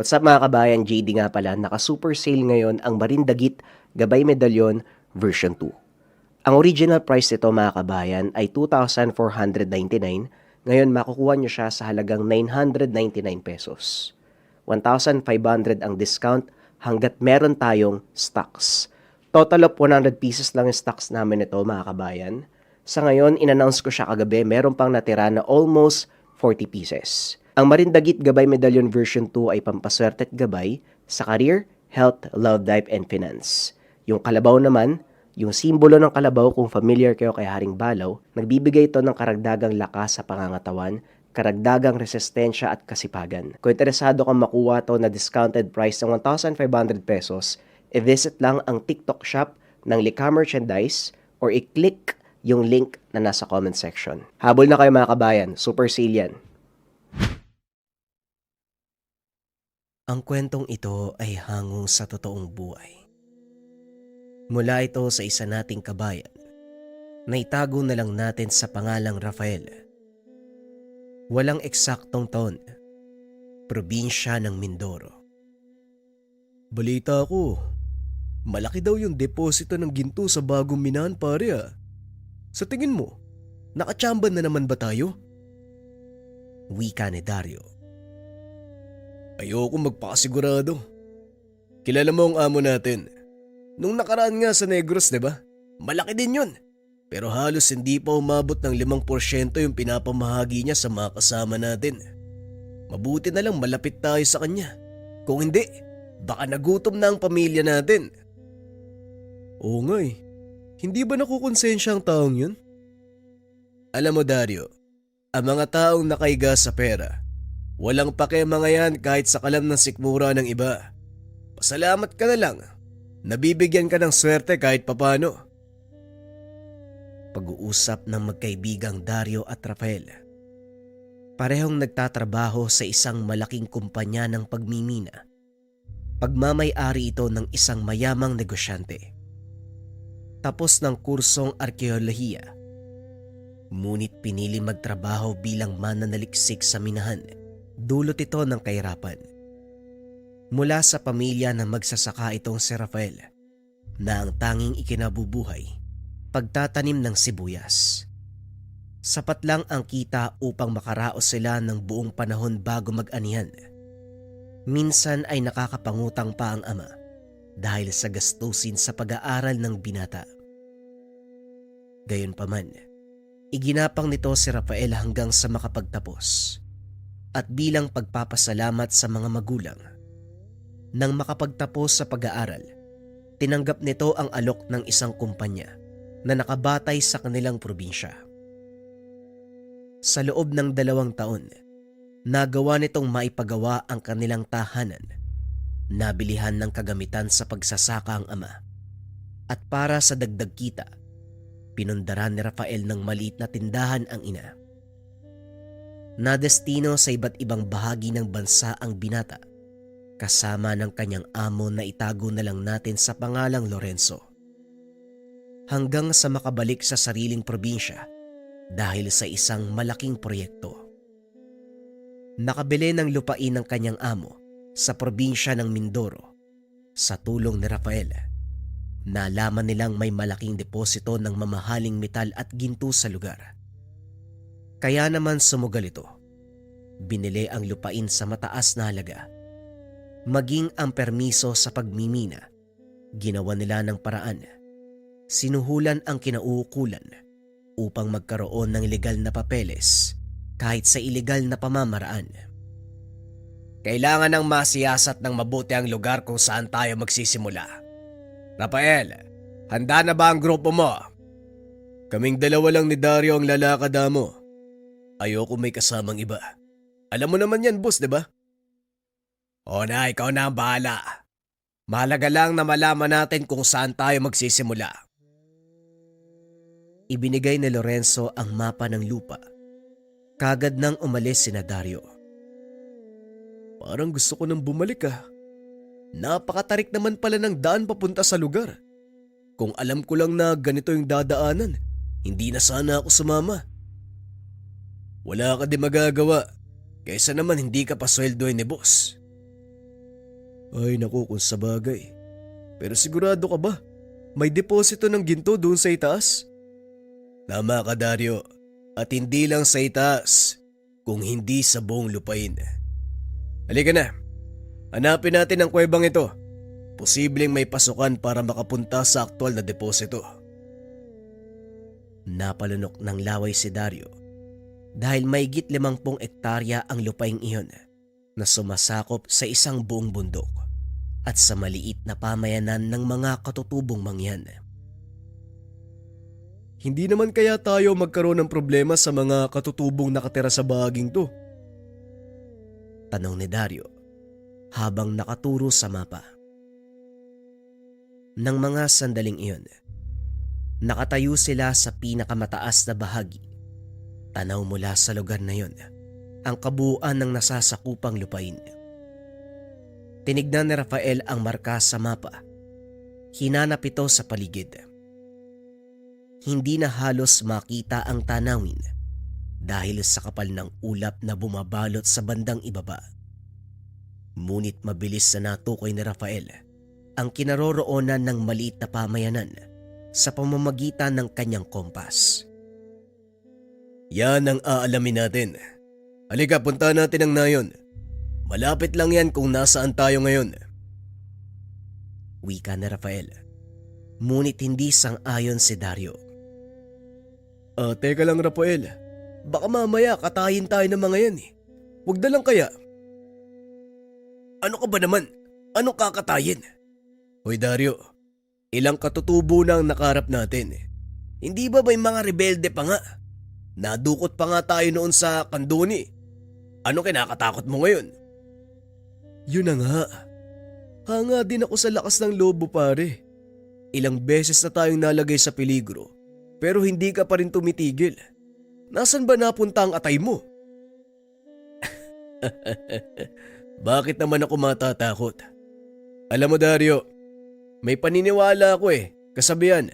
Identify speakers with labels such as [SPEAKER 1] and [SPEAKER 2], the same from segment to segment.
[SPEAKER 1] What's up mga kabayan, JD nga pala, naka-super sale ngayon ang Marindagit Gabay Medallion version 2. Ang original price nito mga kabayan ay 2,499. Ngayon makukuha nyo siya sa halagang 999 pesos. 1,500 ang discount hanggat meron tayong stocks. Total of 100 pieces lang yung stocks namin nito mga kabayan. Sa ngayon, in-announce ko siya kagabi, meron pang natira na almost 40 pieces. Ang Marindagit Gabay Medallion version 2 ay pampaswerte at gabay sa career, health, love life, and finance. Yung kalabaw naman, yung simbolo ng kalabaw kung familiar kayo kay Haring Balaw, nagbibigay ito ng karagdagang lakas sa pangangatawan, karagdagang resistensya at kasipagan. Kung interesado kang makuha to na discounted price ng 1,500 pesos, i-visit lang ang TikTok shop ng Lika Merchandise or i-click yung link na nasa comment section. Habol na kayo mga kabayan, super sale yan. Ang kwentong ito ay hangong sa totoong buhay. Mula ito sa isa nating kabayan na itago na lang natin sa pangalang Rafael. Walang eksaktong taon, probinsya ng Mindoro.
[SPEAKER 2] Balita ko, malaki daw yung deposito ng ginto sa bagong minahan pare ah. Sa tingin mo, nakachamba na naman ba tayo?
[SPEAKER 1] Wika ni Dario.
[SPEAKER 2] Ayoko magpakasigurado. Kilala mo ang amo natin. Nung nakaraan nga sa Negros, diba? Malaki din yun. Pero halos hindi pa umabot ng 5% yung pinapamahagi niya sa mga kasama natin. Mabuti na lang malapit tayo sa kanya. Kung hindi, baka nagutom na ang pamilya natin. Oo nga eh. Hindi ba nakukonsensya ang taong yun? Alam mo Dario, ang mga taong nakaiga sa pera, walang pake mga yan kahit sa kalam ng sikmura ng iba. Pasalamat ka na lang. Nabibigyan ka ng swerte kahit papano.
[SPEAKER 1] Pag-uusap ng magkaibigang Dario at Rafael. Parehong nagtatrabaho sa isang malaking kumpanya ng pagmimina. Pagmamay-ari ito ng isang mayamang negosyante. Tapos ng kursong arkeolohiya. Ngunit pinili magtrabaho bilang mananaliksik sa minahan. Dulot ito ng kahirapan. Mula sa pamilya na magsasaka itong si Rafael na ang tanging ikinabubuhay, pagtatanim ng sibuyas. Sapat lang ang kita upang makaraos sila ng buong panahon bago mag-anihan. Minsan ay nakakapangutang pa ang ama dahil sa gastusin sa pag-aaral ng binata. Gayunpaman, iginapang nito si Rafael hanggang sa makapagtapos. At bilang pagpapasalamat sa mga magulang, nang makapagtapos sa pag-aaral, tinanggap nito ang alok ng isang kumpanya na nakabatay sa kanilang probinsya. Sa loob ng 2 taon, nagawa nitong maipagawa ang kanilang tahanan, nabilihan ng kagamitan sa pagsasaka ang ama, at para sa dagdag kita, pinundaran ni Rafael ng maliit na tindahan ang ina. Nadestino sa iba't ibang bahagi ng bansa ang binata, kasama ng kanyang amo na itago na lang natin sa pangalang Lorenzo. Hanggang sa makabalik sa sariling probinsya dahil sa isang malaking proyekto. Nakabili ng lupain ng kanyang amo sa probinsya ng Mindoro. Sa tulong ni Rafael, nalaman nilang may malaking deposito ng mamahaling metal at ginto sa lugar. Kaya naman sumugal ito. Binili ang lupain sa mataas na halaga. Maging ang permiso sa pagmimina, ginawa nila ng paraan. Sinuhulan ang kinauukulan upang magkaroon ng legal na papeles kahit sa ilegal na pamamaraan.
[SPEAKER 2] Kailangan ng masiyasat ng mabuti ang lugar kung saan tayo magsisimula. Rafael, handa na ba ang grupo mo? Kaming 2 lang ni Dario ang lalakad mo. Ayoko may kasamang iba. Alam mo naman yan, boss, diba? O na, ikaw na ang bahala. Mahalaga lang na malaman natin kung saan tayo magsisimula.
[SPEAKER 1] Ibinigay ni Lorenzo ang mapa ng lupa. Kagad nang umalis sina Dario.
[SPEAKER 2] Parang gusto ko nang bumalik ah. Napakatarik naman pala ng daan papunta sa lugar. Kung alam ko lang na ganito yung dadaanan, hindi na sana ako sumama. Wala ka di magagawa, kaysa naman hindi ka pasweldoy ni boss. Ay naku kung sabagay. Pero sigurado ka ba? May deposito ng ginto doon sa itaas? Tama ka Dario. At hindi lang sa itaas, kung hindi sa buong lupain. Halika na. Hanapin natin ang kuwebang ito. Posibleng may pasukan para makapunta sa aktual na deposito.
[SPEAKER 1] Napalunok ng laway si Dario dahil mahigit 50 ektarya ang lupaing iyon na sumasakop sa isang buong bundok at sa maliit na pamayanan ng mga katutubong mangyan.
[SPEAKER 2] Hindi naman kaya tayo magkaroon ng problema sa mga katutubong nakatira sa bahaging to?
[SPEAKER 1] Tanong ni Dario habang nakaturo sa mapa. Nang mga sandaling iyon, nakatayo sila sa pinakamataas na bahagi. Tanaw mula sa lugar na iyon ang kabuuan ng nasasakupang lupain. Tinignan ni Rafael ang marka sa mapa. Hinanap ito sa paligid. Hindi na halos makita ang tanawin dahil sa kapal ng ulap na bumabalot sa bandang ibaba. Ngunit mabilis na natukoy ni Rafael ang kinaroroonan ng maliit na pamayanan sa pamamagitan ng kanyang kompas.
[SPEAKER 2] Yan ang aalamin natin. Halika, punta natin ang nayon. Malapit lang yan kung nasaan tayo ngayon.
[SPEAKER 1] Wika ni Rafael. Ngunit hindi sang-ayon si Dario.
[SPEAKER 2] Teka lang Rafael. Baka mamaya katayin tayo ng mga yan eh. Huwag na lang kaya. Ano ka ba naman? Anong kakatayin? Hoy Dario, ilang katutubo na ang nakaharap natin eh. Hindi ba may mga rebelde pa nga? Nadukot pa nga tayo noon sa Kandoni. Ano kinakatakot mo ngayon? Yun na nga. Hanga din ako sa lakas ng lobo pare. Ilang beses na tayong nalagay sa peligro pero hindi ka pa rin tumitigil. Nasaan ba napunta ang atay mo? Bakit naman ako matatakot? Alam mo Dario, may paniniwala ako eh, kasabihan.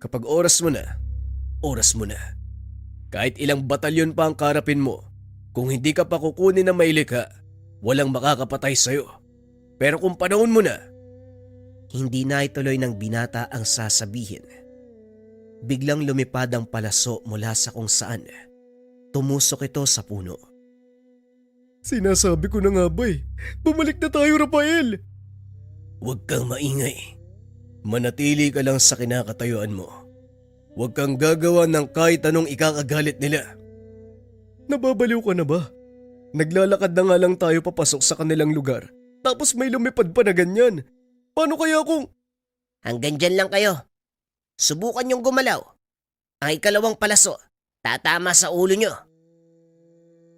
[SPEAKER 2] Kapag oras mo na, oras mo na. Kahit ilang batalyon pa ang karapin mo, kung hindi ka pa kukunin na mailikha, walang makakapatay sa'yo. Pero kung panahon mo na,
[SPEAKER 1] hindi na ituloy ng binata ang sasabihin. Biglang lumipad ang palaso mula sa kung saan. Tumusok ito sa puno.
[SPEAKER 2] Sinasabi ko na nga ba eh, bumalik na tayo Rafael. Huwag kang maingay. Manatili ka lang sa kinakatayuan mo. Huwag kang gagawa ng kahit anong ikakagalit nila. Nababaliw ka na ba? Naglalakad na nga lang tayo papasok sa kanilang lugar. Tapos may lumipad pa na ganyan. Paano kaya kung…
[SPEAKER 1] Hanggang dyan lang kayo. Subukan niyong gumalaw. Ang ikalawang palaso, tatama sa ulo niyo.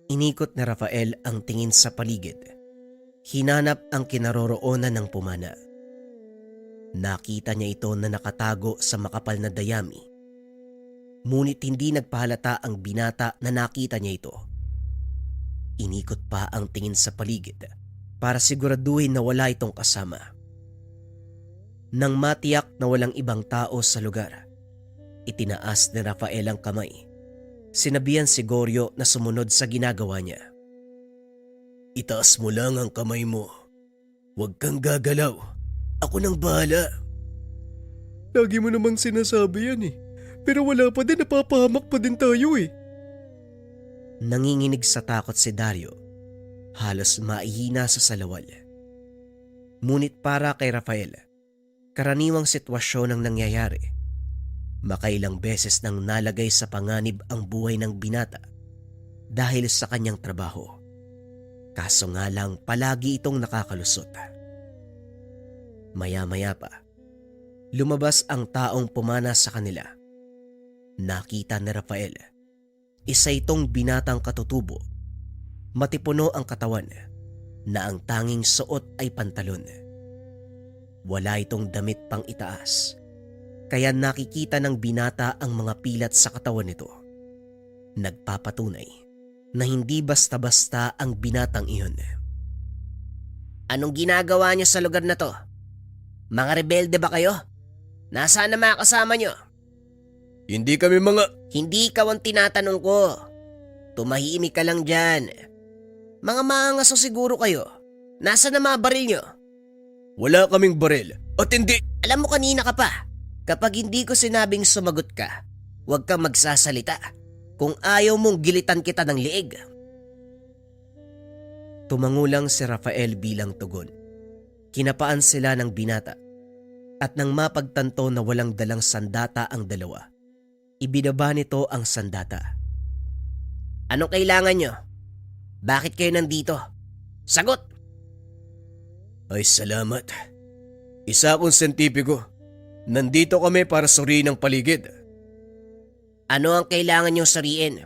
[SPEAKER 1] Inikot na Rafael ang tingin sa paligid. Hinanap ang kinaroroonan ng pumana. Nakita niya ito na nakatago sa makapal na dayami. Ngunit hindi nagpahalata ang binata na nakita niya ito. Inikot pa ang tingin sa paligid para siguraduhin na wala itong kasama. Nang matiyak na walang ibang tao sa lugar, itinaas ni Rafael ang kamay. Sinabihan si Goryo na sumunod sa ginagawa niya.
[SPEAKER 2] Itaas mo lang ang kamay mo. Huwag kang gagalaw. Ako nang bahala. Lagi mo naman sinasabi yan eh. Pero wala pa din, napapahamak pa din tayo eh.
[SPEAKER 1] Nanginginig sa takot si Dario. Halos maihina sa salawal. Ngunit para kay Rafael, karaniwang sitwasyon ang nangyayari. Makailang beses nang nalagay sa panganib ang buhay ng binata dahil sa kanyang trabaho. Kaso nga lang palagi itong nakakalusot. Maya-maya pa, lumabas ang taong pumana sa kanila. Nakita ni Rafael, isa itong binatang katutubo. Matipuno ang katawan na ang tanging suot ay pantalon. Wala itong damit pang itaas, kaya nakikita ng binata ang mga pilat sa katawan nito. Nagpapatunay na hindi basta-basta ang binatang iyon. Anong ginagawa niyo sa lugar na to? Mga rebelde ba kayo? Nasaan na mga kasama niyo?
[SPEAKER 2] Hindi kami mga…
[SPEAKER 1] Hindi ikaw ang tinatanong ko. Tumahimik ka lang dyan. Mga maangaso siguro kayo. Nasaan na mga baril niyo?
[SPEAKER 2] Wala kaming baril at hindi...
[SPEAKER 3] Alam mo kanina ka pa, kapag hindi ko sinabing sumagot ka, huwag kang magsasalita kung ayaw mong gilitan kita ng liig.
[SPEAKER 1] Tumangulang si Rafael bilang tugon. Kinapaan sila ng binata at nang mapagtanto na walang dalang sandata ang dalawa, ibinaba nito ang sandata.
[SPEAKER 3] Anong kailangan nyo? Bakit kayo nandito? Sagot!
[SPEAKER 2] Ay salamat. Isa akong sentipiko. Nandito kami para suriin ang paligid.
[SPEAKER 3] Ano ang kailangan nyong sariin?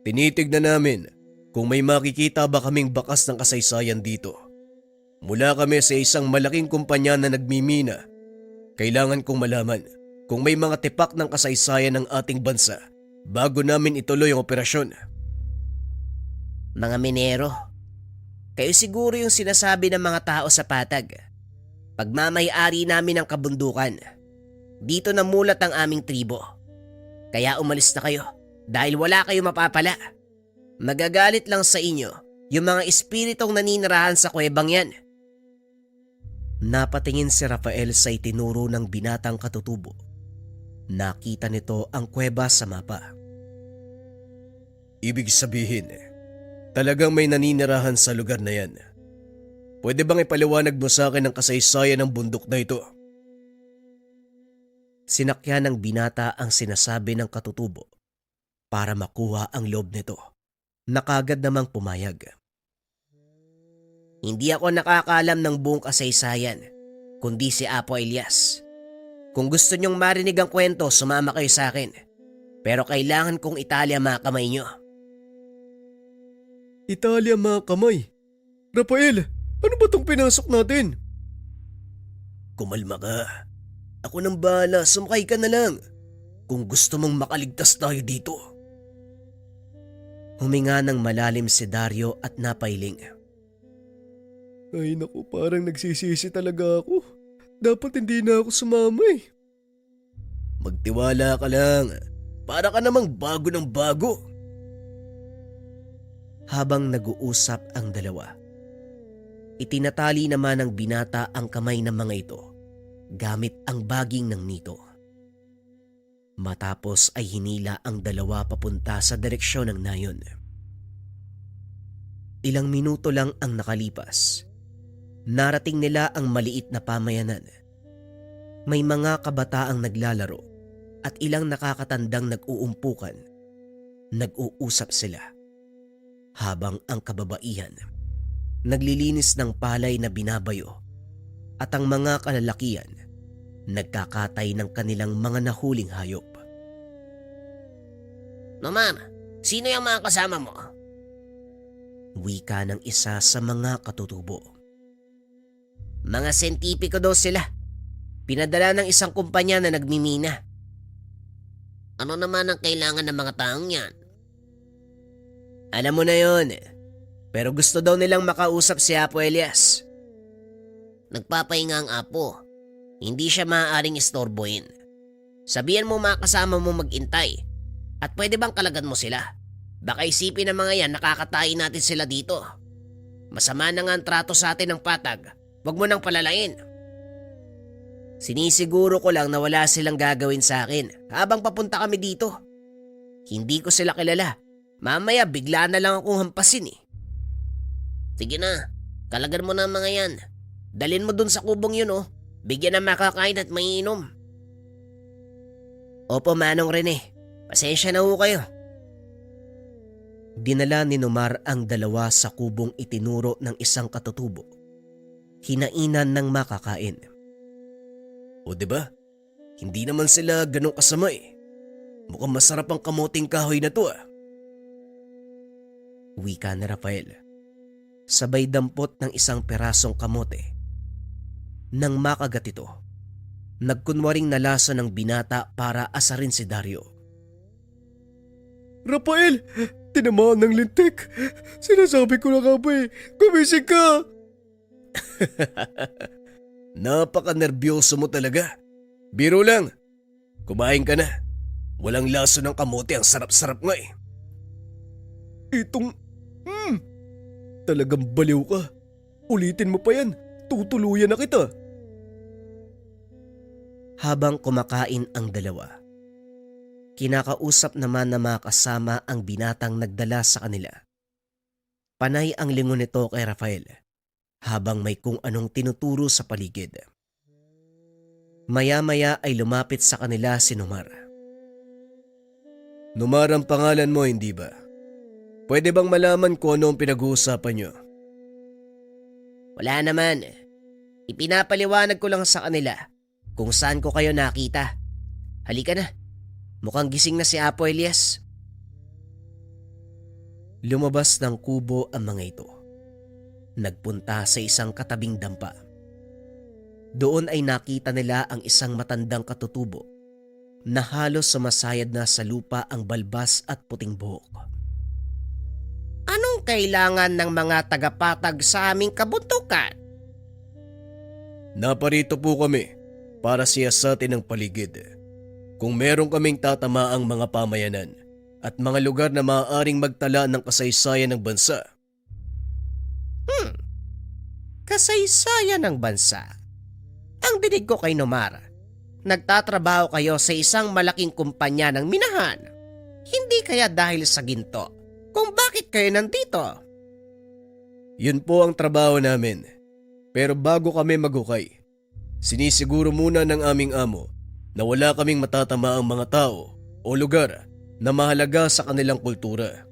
[SPEAKER 2] Tinitignan namin kung may makikita ba kaming bakas ng kasaysayan dito. Mula kami sa isang malaking kumpanya na nagmimina. Kailangan kong malaman kung may mga tipak ng kasaysayan ng ating bansa bago namin ituloy ang operasyon.
[SPEAKER 3] Mga minero. Kayo siguro yung sinasabi ng mga tao sa patag. Pagmamay-ari namin ang kabundukan. Dito namulat ang aming tribo. Kaya umalis na kayo dahil wala kayo mapapala. Magagalit lang sa inyo yung mga espiritong naninirahan sa kuwebang yan.
[SPEAKER 1] Napatingin si Rafael sa itinuro ng binatang katutubo. Nakita nito ang kuweba sa mapa.
[SPEAKER 2] Ibig sabihin, talagang may naninirahan sa lugar na yan. Pwede bang ipaliwanag mo sa akin ang kasaysayan ng bundok na ito?
[SPEAKER 1] Sinakyan ng binata ang sinasabi ng katutubo para makuha ang loob nito. Nakagad namang pumayag.
[SPEAKER 3] Hindi ako nakakaalam ng buong kasaysayan, kundi si Apo Elias. Kung gusto nyong marinig ang kwento, sumama kayo sa akin. Pero kailangan kong italya mga kamay nyo.
[SPEAKER 2] Italia mga kamay. Rafael, ano ba tong pinasok natin? Kumalma ka. Ako nang bahala, sumakay ka na lang. Kung gusto mong makaligtas tayo dito.
[SPEAKER 1] Huminga ng malalim si Dario at napailing.
[SPEAKER 2] Ay naku, parang nagsisisi talaga ako. Dapat hindi na ako sumama eh. Magtiwala ka lang. Para ka namang bago ng bago.
[SPEAKER 1] Habang nag-uusap ang dalawa, itinatali naman ng binata ang kamay ng mga ito gamit ang baging ng nito. Matapos ay hinila ang dalawa papunta sa direksyon ng nayon. Ilang minuto lang ang nakalipas. Narating nila ang maliit na pamayanan. May mga kabataang naglalaro at ilang nakakatandang nag-uumpukan. Nag-uusap sila. Habang ang kababaihan naglilinis ng palay na binabayo at ang mga kalalakian nagkakatay ng kanilang mga nahuling hayop.
[SPEAKER 3] No ma'am, sino yung mga kasama mo?
[SPEAKER 1] Wika ng isa sa mga katutubo.
[SPEAKER 3] Mga sentipiko daw sila. Pinadala ng isang kumpanya na nagmimina. Ano naman ang kailangan ng mga taong yan?
[SPEAKER 1] Alam mo na yon. Pero gusto daw nilang makausap si Apo Elias.
[SPEAKER 3] Nagpapahinga ang apo. Hindi siya maaaring istorbohin. Sabihan mo mga kasama mo mag-intay. At pwede bang kalagan mo sila? Baka isipin ng mga yan nakakatayin natin sila dito. Masama na nga ang trato sa atin ng patag. Huwag mo nang palalain. Sinisiguro ko lang na wala silang gagawin sa akin habang papunta kami dito. Hindi ko sila kilala. Mamaya bigla na lang akong hampasin eh. Sige na, kalagan mo na ang mga yan. Dalin mo dun sa kubong yun oh. Bigyan ng makakain at maiinom. Opo Manong Rene, pasensya na ho kayo.
[SPEAKER 1] Dinala ni Nomar ang dalawa sa kubong itinuro ng isang katutubo. Hinainan ng makakain.
[SPEAKER 2] O diba? Hindi naman sila ganong kasama eh. Mukhang masarap ang kamuting kahoy na to ah.
[SPEAKER 1] Wika ni Rafael. Sabay dampot ng isang perasong kamote. Nang makagat ito, nagkunwaring nalasa ng binata para asarin si Dario.
[SPEAKER 2] Rafael! Tinamaan ng lintik! Sinasabi ko na nga ba eh, gumising ka! Napaka-nervyoso mo talaga. Biro lang. Kumain ka na. Walang laso ng kamote, ang sarap-sarap nga eh. Itong... Talagang baliw ka. Ulitin mo pa yan. tutuluyan na kita.
[SPEAKER 3] Habang kumakain ang dalawa, kinakausap naman na mga kasama ang binatang nagdala sa kanila. Panay ang lingon nito kay Rafael habang may kung anong tinuturo sa paligid. Maya-maya ay lumapit sa kanila si Nomar.
[SPEAKER 2] Nomar ang pangalan mo, hindi ba? Pwede bang malaman kung ano ang pinag-uusapan nyo?
[SPEAKER 3] Wala naman. Ipinapaliwanag ko lang sa kanila kung saan ko kayo nakita. Halika na. Mukhang gising na si Apo Elias. Lumabas ng kubo ang mga ito. Nagpunta sa isang katabing dampa. Doon ay nakita nila ang isang matandang katutubo na halos sumasayad na sa lupa ang balbas at puting buhok. Anong kailangan ng mga tagapatag sa aming kabundukan?
[SPEAKER 2] Naparito po kami para siyasatin ang paligid. Kung meron kaming tatamaang mga pamayanan at mga lugar na maaaring magtala ng kasaysayan ng bansa.
[SPEAKER 3] Kasaysayan ng bansa. Ang dinig ko kay Nomar, nagtatrabaho kayo sa isang malaking kumpanya ng minahan. Hindi kaya dahil sa ginto kung bakit kayo nandito?
[SPEAKER 2] Yun po ang trabaho namin. Pero bago kami maghukay, sinisiguro muna ng aming amo na wala kaming matatamaang mga tao o lugar na mahalaga sa kanilang kultura.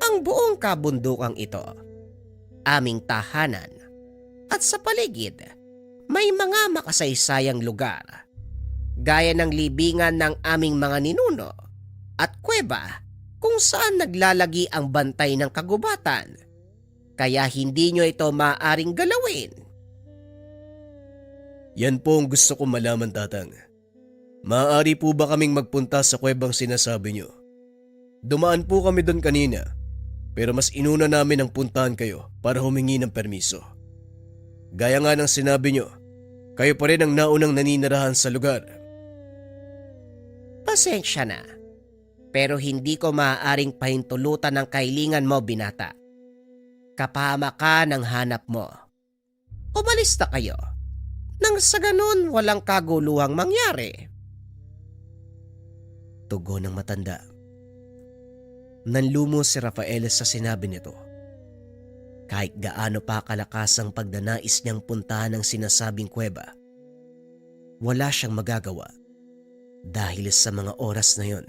[SPEAKER 3] Ang buong kabundukang ito, aming tahanan, at sa paligid, may mga makasaysayang lugar, gaya ng libingan ng aming mga ninuno at kuweba kung saan naglalagi ang bantay ng kagubatan, kaya hindi nyo ito maaaring galawin.
[SPEAKER 2] Yan po ang gusto kong malaman, Tatang. Maaari po ba kaming magpunta sa kuwebang sinasabi nyo? Dumaan po kami doon kanina, pero mas inuna namin ang puntahan kayo para humingi ng permiso. Gaya nga ng sinabi nyo, kayo pa rin ang naunang naninirahan sa lugar.
[SPEAKER 3] Pasensya na, pero hindi ko maaaring pahintulutan ng kailingan mo, binata. Kapahamakan ang hanap mo. Umalis na kayo, nang sa ganun walang kaguluhang mangyari. Tugon ng matanda. Nanlumo si Rafael sa sinabi nito. Kahit gaano pa kalakas ang pagdanais niyang puntahan ang sinasabing kuweba, wala siyang magagawa dahil sa mga oras na yon.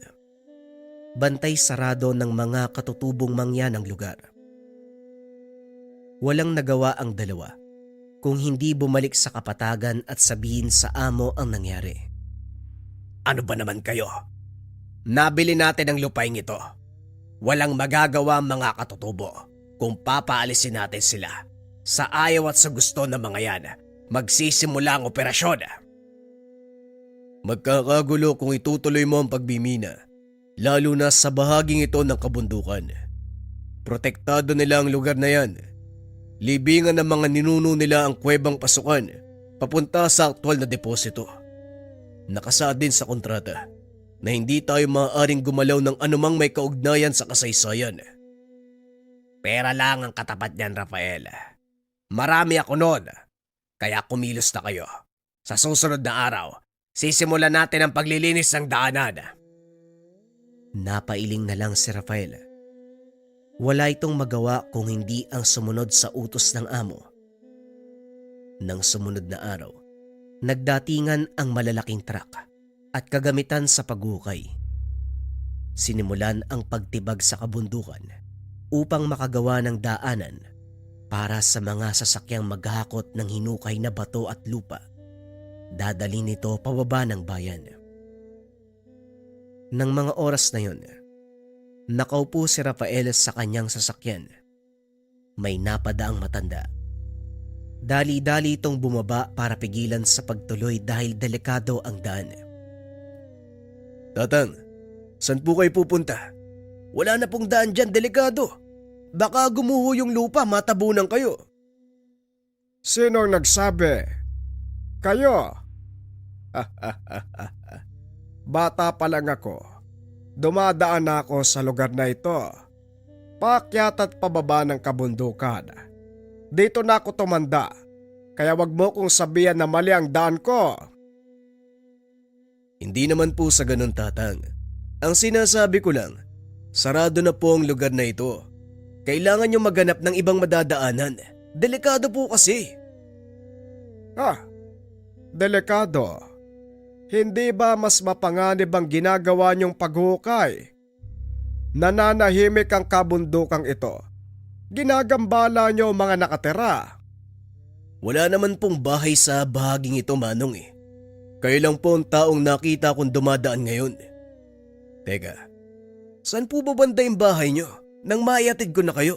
[SPEAKER 3] Bantay sarado ng mga katutubong mangyan ng lugar. Walang nagawa ang dalawa kung hindi bumalik sa kapatagan at sabihin sa amo ang nangyari. Ano ba naman kayo? Nabili natin ang lupaing ito. Walang magagawa mga katutubo kung papaalisin natin sila. Sa ayaw at sa gusto ng mga yan, magsisimula ang operasyon.
[SPEAKER 2] Magkakagulo kung itutuloy mo ang pagbimina, lalo na sa bahaging ito ng kabundukan. Protektado nila ang lugar na yan. Libingan ng mga ninuno nila ang kuwebang pasukan papunta sa aktwal na deposito. Nakasaad din sa kontrata na hindi tayo maaaring gumalaw ng anumang may kaugnayan sa kasaysayan.
[SPEAKER 3] Pera lang ang katapat niyan, Rafael. Marami ako noon, kaya kumilos na kayo. Sa susunod na araw, sisimulan natin ang paglilinis ng daanan. Napailing na lang si Rafael. Wala itong magawa kung hindi ang sumunod sa utos ng amo. Nang sumunod na araw, nagdatingan ang malalaking truck at kagamitan sa paghukay. Sinimulan ang pagtibag sa kabundukan upang makagawa ng daanan para sa mga sasakyang maghahakot ng hinukay na bato at lupa. Dadalhin nito pababa ng bayan. Nang mga oras na yun, nakaupo si Rafael sa kanyang sasakyan. May napadaang matanda. Dali-dali itong bumaba para pigilan sa pagtuloy dahil delikado ang daan.
[SPEAKER 2] Tatang, saan po kayo pupunta?
[SPEAKER 3] Wala na pong daan dyan, delikado. Baka gumuho yung lupa, matabunan kayo.
[SPEAKER 4] Sinong nagsabi? Kayo? Bata pa lang ako. Dumadaan na ako sa lugar na ito. Paakyat at pababa ng kabundukan. Dito na ako tumanda. Kaya wag mo kong sabihan na mali ang daan ko.
[SPEAKER 2] Hindi naman po sa ganun, Tatang. Ang sinasabi ko lang, sarado na po ang lugar na ito. Kailangan nyo maghanap ng ibang madadaanan. Delikado po kasi.
[SPEAKER 4] Delikado. Hindi ba mas mapanganib ang ginagawa niyong paghukay? Nananahimik ang kabundukang ito. Ginagambala niyo ang mga nakatira.
[SPEAKER 2] Wala naman pong bahay sa bahaging ito, Manong eh. Kayo lang po ang taong nakita kong dumadaan ngayon. Teka, saan po ba banda yung bahay nyo nang maiatid ko na kayo?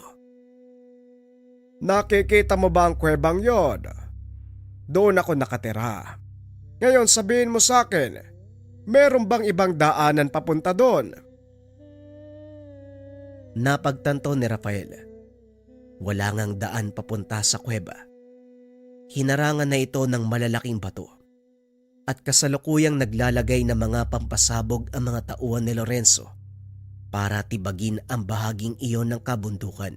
[SPEAKER 4] Nakikita mo ba ang kwebang yon? Doon ako nakatira. Ngayon sabihin mo sa akin, meron bang ibang daanan papunta doon?
[SPEAKER 3] Napagtanto ni Rafael. Wala ngang daan papunta sa kuweba. Hinarangan na ito ng malalaking bato at kasalukuyang naglalagay ng mga pampasabog ang mga tauhan ni Lorenzo para tibagin ang bahaging iyon ng kabundukan.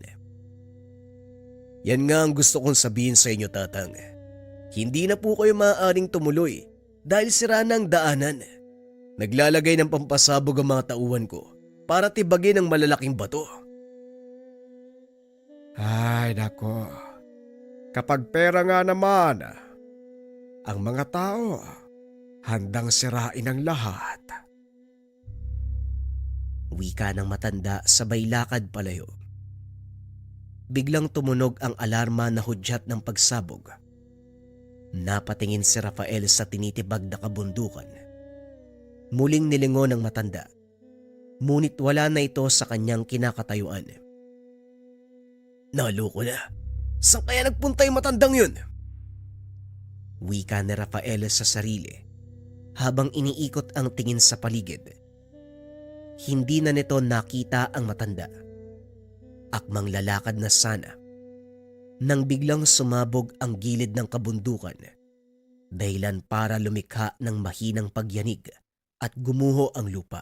[SPEAKER 2] Yan nga ang gusto kong sabihin sa inyo, Tatang. Hindi na po kayo maaaring tumuloy dahil sira na ang daanan. Naglalagay ng pampasabog ang mga tauhan ko para tibagin ang malalaking bato.
[SPEAKER 4] Ay nako, kapag pera nga naman, ang mga tao handang sirain ang lahat.
[SPEAKER 3] Wika ng matanda sabay lakad palayo. Biglang tumunog ang alarma na hudyat ng pagsabog. Napatingin si Rafael sa tinitibag na kabundukan. Muling nilingon ng matanda, ngunit wala na ito sa kanyang kinakatayuan.
[SPEAKER 2] Naloko na. Saan kaya nagpunta yung matandang yun?
[SPEAKER 3] Wika ni Rafael sa sarili habang iniikot ang tingin sa paligid. Hindi na nito nakita ang matanda. Akmang lalakad na sana nang biglang sumabog ang gilid ng kabundukan, dahilan para lumikha ng mahinang pagyanig at gumuho ang lupa.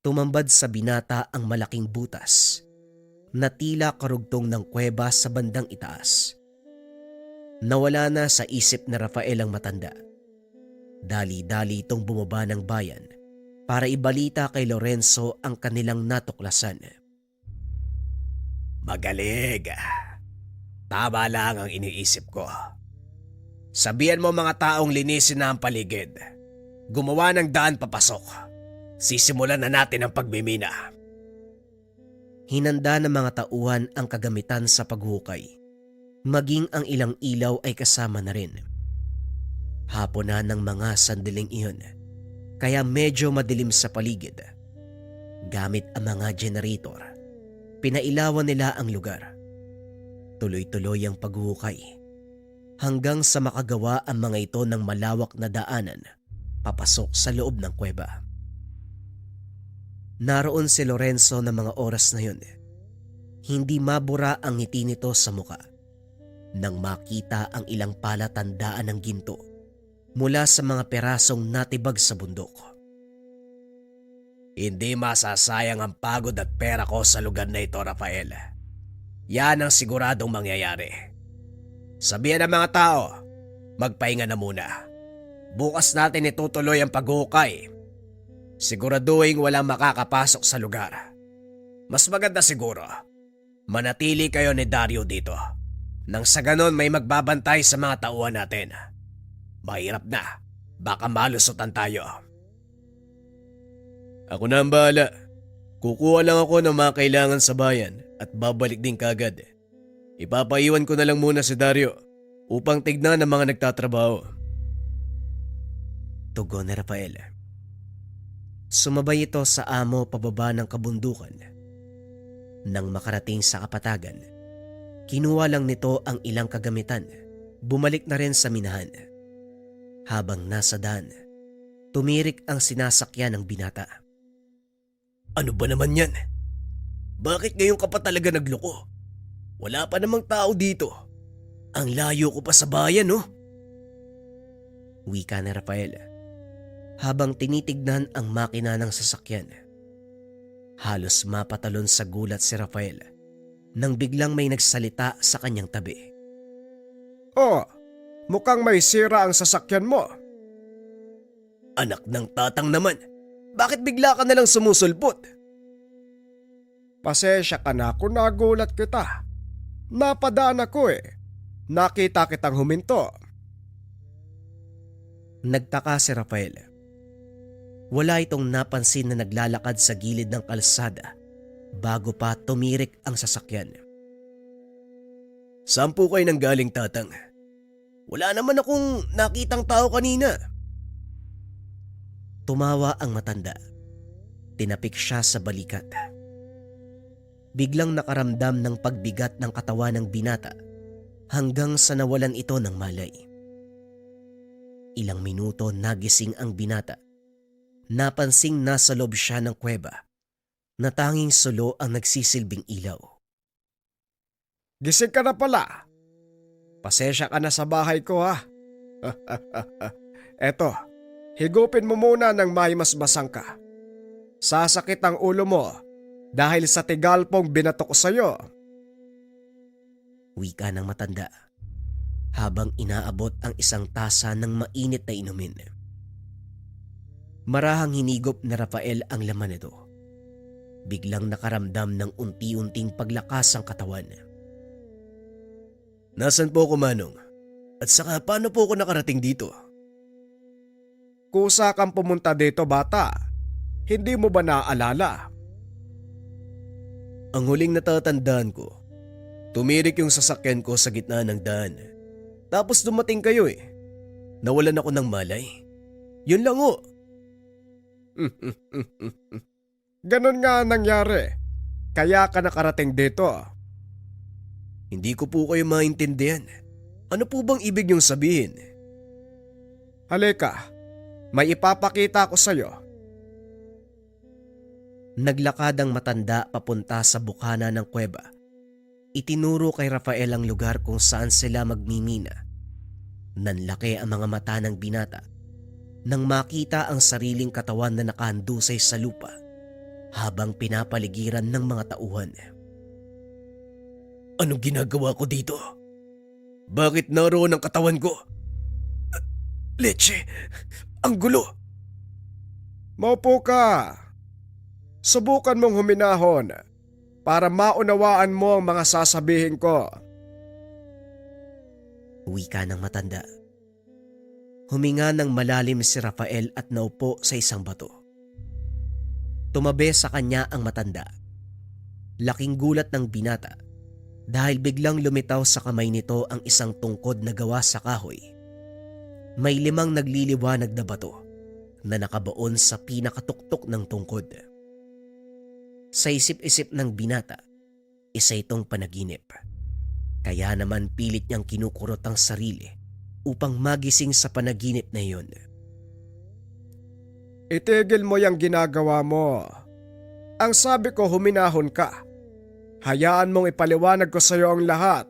[SPEAKER 3] Tumambad sa binata ang malaking butas na tila karugtong ng kuweba sa bandang itaas. Nawala na sa isip ni Rafael ang matanda. Dali-dali itong bumaba ng bayan para ibalita kay Lorenzo ang kanilang natuklasan.
[SPEAKER 2] Magaling. Tama lang ang iniisip ko. Sabihan mo mga taong linisin na ang paligid. Gumawa ng daan papasok. Sisimulan na natin ang pagmimina.
[SPEAKER 3] Hinanda ng mga tauhan ang kagamitan sa paghukay. Maging ang ilang ilaw ay kasama na rin. Hapon na ng mga sandaling iyon, kaya medyo madilim sa paligid. Gamit ang mga generator, pinailawan nila ang lugar. Tuloy-tuloy ang paghukay hanggang sa makagawa ang mga ito ng malawak na daanan papasok sa loob ng kuweba. Naroon si Lorenzo ng mga oras na yun. Hindi mabura ang ngiti nito sa muka nang makita ang ilang palatandaan ng ginto mula sa mga perasong natibag sa bundok.
[SPEAKER 2] Hindi masasayang ang pagod at pera ko sa lugar na ito, Rafael. Yan ang siguradong mangyayari. Sabihan ng mga tao, magpahinga na muna. Bukas natin itutuloy ang paghukay. Siguraduhin walang makakapasok sa lugar. Mas maganda siguro, manatili kayo ni Dario dito. Nang sa ganon may magbabantay sa mga tauhan natin. Mahirap na, baka malusutan tayo. Ako na ang bahala. Kukuha lang ako ng mga kailangan sa bayan at babalik din kagad. Ipapaiwan ko na lang muna si Dario upang tignan ang mga nagtatrabaho.
[SPEAKER 3] Tugon ni Rafael. Sumabay ito sa amo pababa ng kabundukan. Nang makarating sa kapatagan, kinuha lang nito ang ilang kagamitan. Bumalik na rin sa minahan. Habang nasa daan, tumirik ang sinasakyan ng binata.
[SPEAKER 2] Ano ba naman yan? Bakit ngayon ka pa talaga nagloko? Wala pa namang tao dito. Ang layo ko pa sa bayan, no?
[SPEAKER 3] Wika ni Rafael habang tinitignan ang makina ng sasakyan. Halos mapatalon sa gulat si Rafael nang biglang may nagsalita sa kanyang tabi.
[SPEAKER 4] Oh, mukhang may sira ang sasakyan mo.
[SPEAKER 2] Anak ng tatang naman, bakit bigla ka nalang sumusulpot?
[SPEAKER 4] Pasensya ka na kung nagulat kita. Napadaan ako eh. Nakita kitang huminto.
[SPEAKER 3] Nagtaka si Rafael. Wala itong napansin na naglalakad sa gilid ng kalsada bago pa tumirik ang sasakyan.
[SPEAKER 2] Saan po kayo nanggaling, tatang? Wala naman akong nakitang tao kanina.
[SPEAKER 3] Tumawa ang matanda. Tinapik siya sa balikat. Biglang nakaramdam ng pagbigat ng katawan ng binata hanggang sa nawalan ito ng malay. Ilang minuto nagising ang binata. Napansing nasa loob siya ng kuweba na tanging sulo ang nagsisilbing ilaw.
[SPEAKER 4] Gising ka na pala. Pasensya ka na sa bahay ko ha. Eto, higupin mo muna ng may masbasang ka. Sasakit ang ulo mo dahil sa tigalpong binato ko sa'yo.
[SPEAKER 3] Wika ng matanda habang inaabot ang isang tasa ng mainit na inumin. Marahang hinigop na Rafael ang laman nito. Biglang nakaramdam ng unti-unting paglakas ang katawan.
[SPEAKER 2] Nasaan po ako, Manong? At saka paano po ako nakarating dito?
[SPEAKER 4] Kusa kang pumunta dito bata. Hindi mo ba naaalala?
[SPEAKER 2] Ang huling natatandaan ko, tumirik yung sasakyan ko sa gitna ng daan. Tapos dumating kayo eh. Nawalan ako ng malay. Yun lang o.
[SPEAKER 4] Ganon nga nangyari. Kaya ka nakarating dito.
[SPEAKER 2] Hindi ko po kayo maintindihan. Ano po bang ibig niyong sabihin?
[SPEAKER 4] Halika, may ipapakita ko sa'yo.
[SPEAKER 3] Naglakad ang matanda papunta sa bukana ng kuweba. Itinuro kay Rafael ang lugar kung saan sila magmimina. Nanlaki ang mga mata ng binata nang makita ang sariling katawan na nakahandusay sa lupa habang pinapaligiran ng mga tauhan.
[SPEAKER 2] Anong ginagawa ko dito? Bakit naroon ang katawan ko? Leche, ang gulo.
[SPEAKER 4] Maupo ka. Subukan mong huminahon para maunawaan mo ang mga sasabihin ko.
[SPEAKER 3] Wika ng matanda. Huminga ng malalim si Rafael at naupo sa isang bato. Tumabi sa kanya ang matanda. Laking gulat ng binata dahil biglang lumitaw sa kamay nito ang isang tungkod na gawa sa kahoy. May 5 nagliliwanag na bato na nakabaon sa pinakatuktok ng tungkod. Sa isip-isip ng binata, isa itong panaginip. Kaya naman pilit niyang kinukurot ang sarili upang magising sa panaginip na iyon.
[SPEAKER 4] Itigil mo yung ginagawa mo. Ang sabi ko huminahon ka. Hayaan mong ipaliwanag ko sa iyo ang lahat.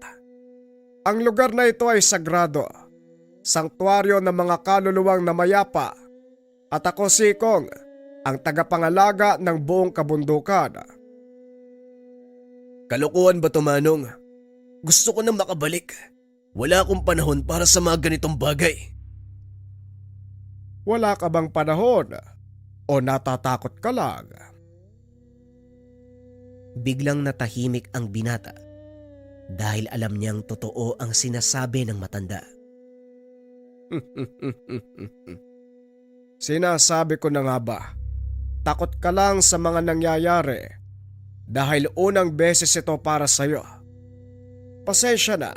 [SPEAKER 4] Ang lugar na ito ay sagrado. Sanktuaryo ng mga kaluluwang namayapa. At ako si Kong, ang tagapangalaga ng buong kabundukan.
[SPEAKER 2] Kalokohan ba to, Manong? Gusto ko nang makabalik. Wala akong panahon para sa mga ganitong bagay.
[SPEAKER 4] Wala ka bang panahon? O natatakot ka lang?
[SPEAKER 3] Biglang natahimik ang binata dahil alam niyang totoo ang sinasabi ng matanda.
[SPEAKER 4] Sinasabi ko na nga ba, takot ka lang sa mga nangyayari dahil unang beses ito para sa'yo. Pasensya na,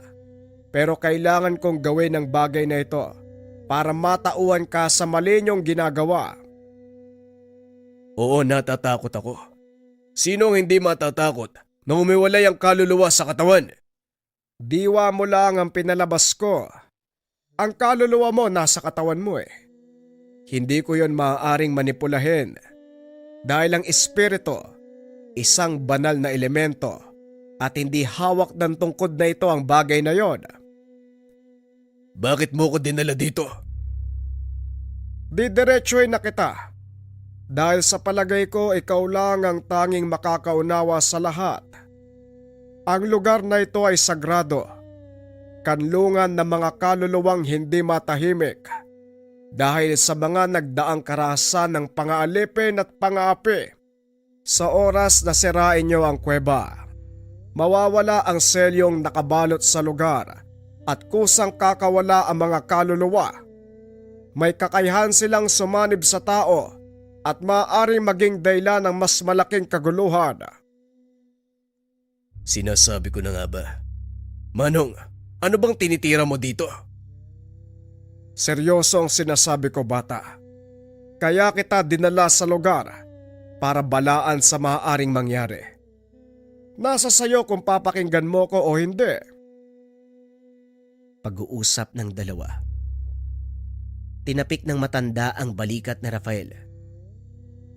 [SPEAKER 4] pero kailangan kong gawin ang bagay na ito para matauhan ka sa mali niyong ginagawa.
[SPEAKER 2] Oo, natatakot ako. Sino ang hindi matatakot na umiwalay ang kaluluwa sa katawan?
[SPEAKER 4] Diwa mo lang ang pinalabas ko. Ang kaluluwa mo nasa katawan mo eh. Hindi ko yon maaaring manipulahin dahil ang espiritu, isang banal na elemento at hindi hawak ng tungkod na ito ang bagay na yon.
[SPEAKER 2] Bakit mo ko dinala dito?
[SPEAKER 4] Didiretsuhin na kita dahil sa palagay ko ikaw lang ang tanging makakaunawa sa lahat. Ang lugar na ito ay sagrado, kanlungan ng mga kaluluwang hindi matahimik dahil sa mga nagdaang karahasan ng pangaalipin at pangaapi. Sa oras na sirain niyo ang kuweba, mawawala ang selyong nakabalot sa lugar at kusang kakawala ang mga kaluluwa. May kakayahan silang sumanib sa tao at maaaring maging dahilan ng mas malaking kaguluhan.
[SPEAKER 2] Sinasabi ko na nga ba? Manong, ano bang tinitira mo dito?
[SPEAKER 4] Seryoso ang sinasabi ko, bata. Kaya kita dinala sa lugar para balaan sa maaaring mangyari. Nasa sayo kung papakinggan mo ko o hindi.
[SPEAKER 3] Pag-uusap ng dalawa. Tinapik ng matanda ang balikat na Rafael.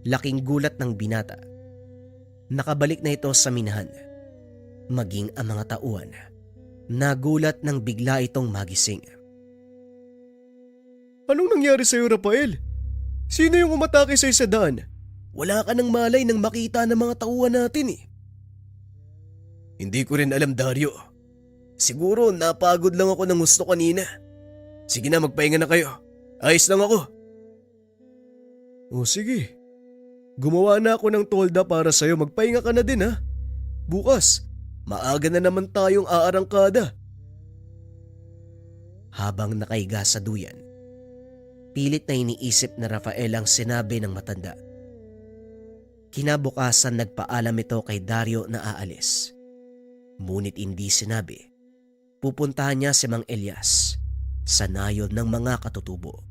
[SPEAKER 3] Laking gulat ng binata. Nakabalik na ito sa minahan. Maging ang mga tauhan. Nagulat nang bigla itong magising.
[SPEAKER 2] Anong nangyari sa'yo, Rafael? Sino yung umatake sa'yo sa daan? Wala ka nang malay nang makita ng mga tauhan natin eh. Hindi ko rin alam, Dario. Siguro napagod lang ako ng gusto kanina. Sige na, magpahinga na kayo. Ayos lang ako. O sige. Gumawa na ako ng tolda para sa'yo. Magpahinga ka na din ha. Bukas, maaga na naman tayong aarangkada.
[SPEAKER 3] Habang nakahiga sa duyan, pilit na iniisip na Rafael ang sinabi ng matanda. Kinabukasan nagpaalam ito kay Dario na aalis. Ngunit hindi sinabi. Pupuntahan niya si Mang Elias sa nayon ng mga katutubo.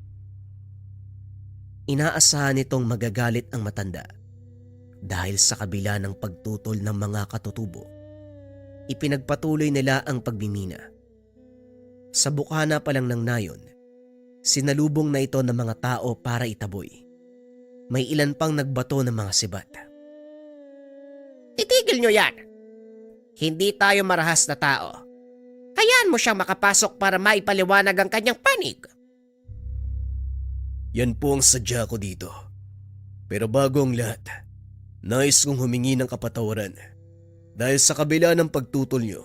[SPEAKER 3] Inaasahan nitong magagalit ang matanda dahil sa kabila ng pagtutol ng mga katutubo, ipinagpatuloy nila ang pagmimina. Sa bukana pa lang ng nayon, sinalubong na ito ng mga tao para itaboy. May ilan pang nagbato ng mga sibat. Titigil nyo yan! Hindi tayo marahas na tao. Hayaan mo siyang makapasok para maipaliwanag ang kanyang panig.
[SPEAKER 2] Yan po ang sadya ko dito. Pero bago ang lahat, nais kong humingi ng kapatawaran. Dahil sa kabila ng pagtutol nyo,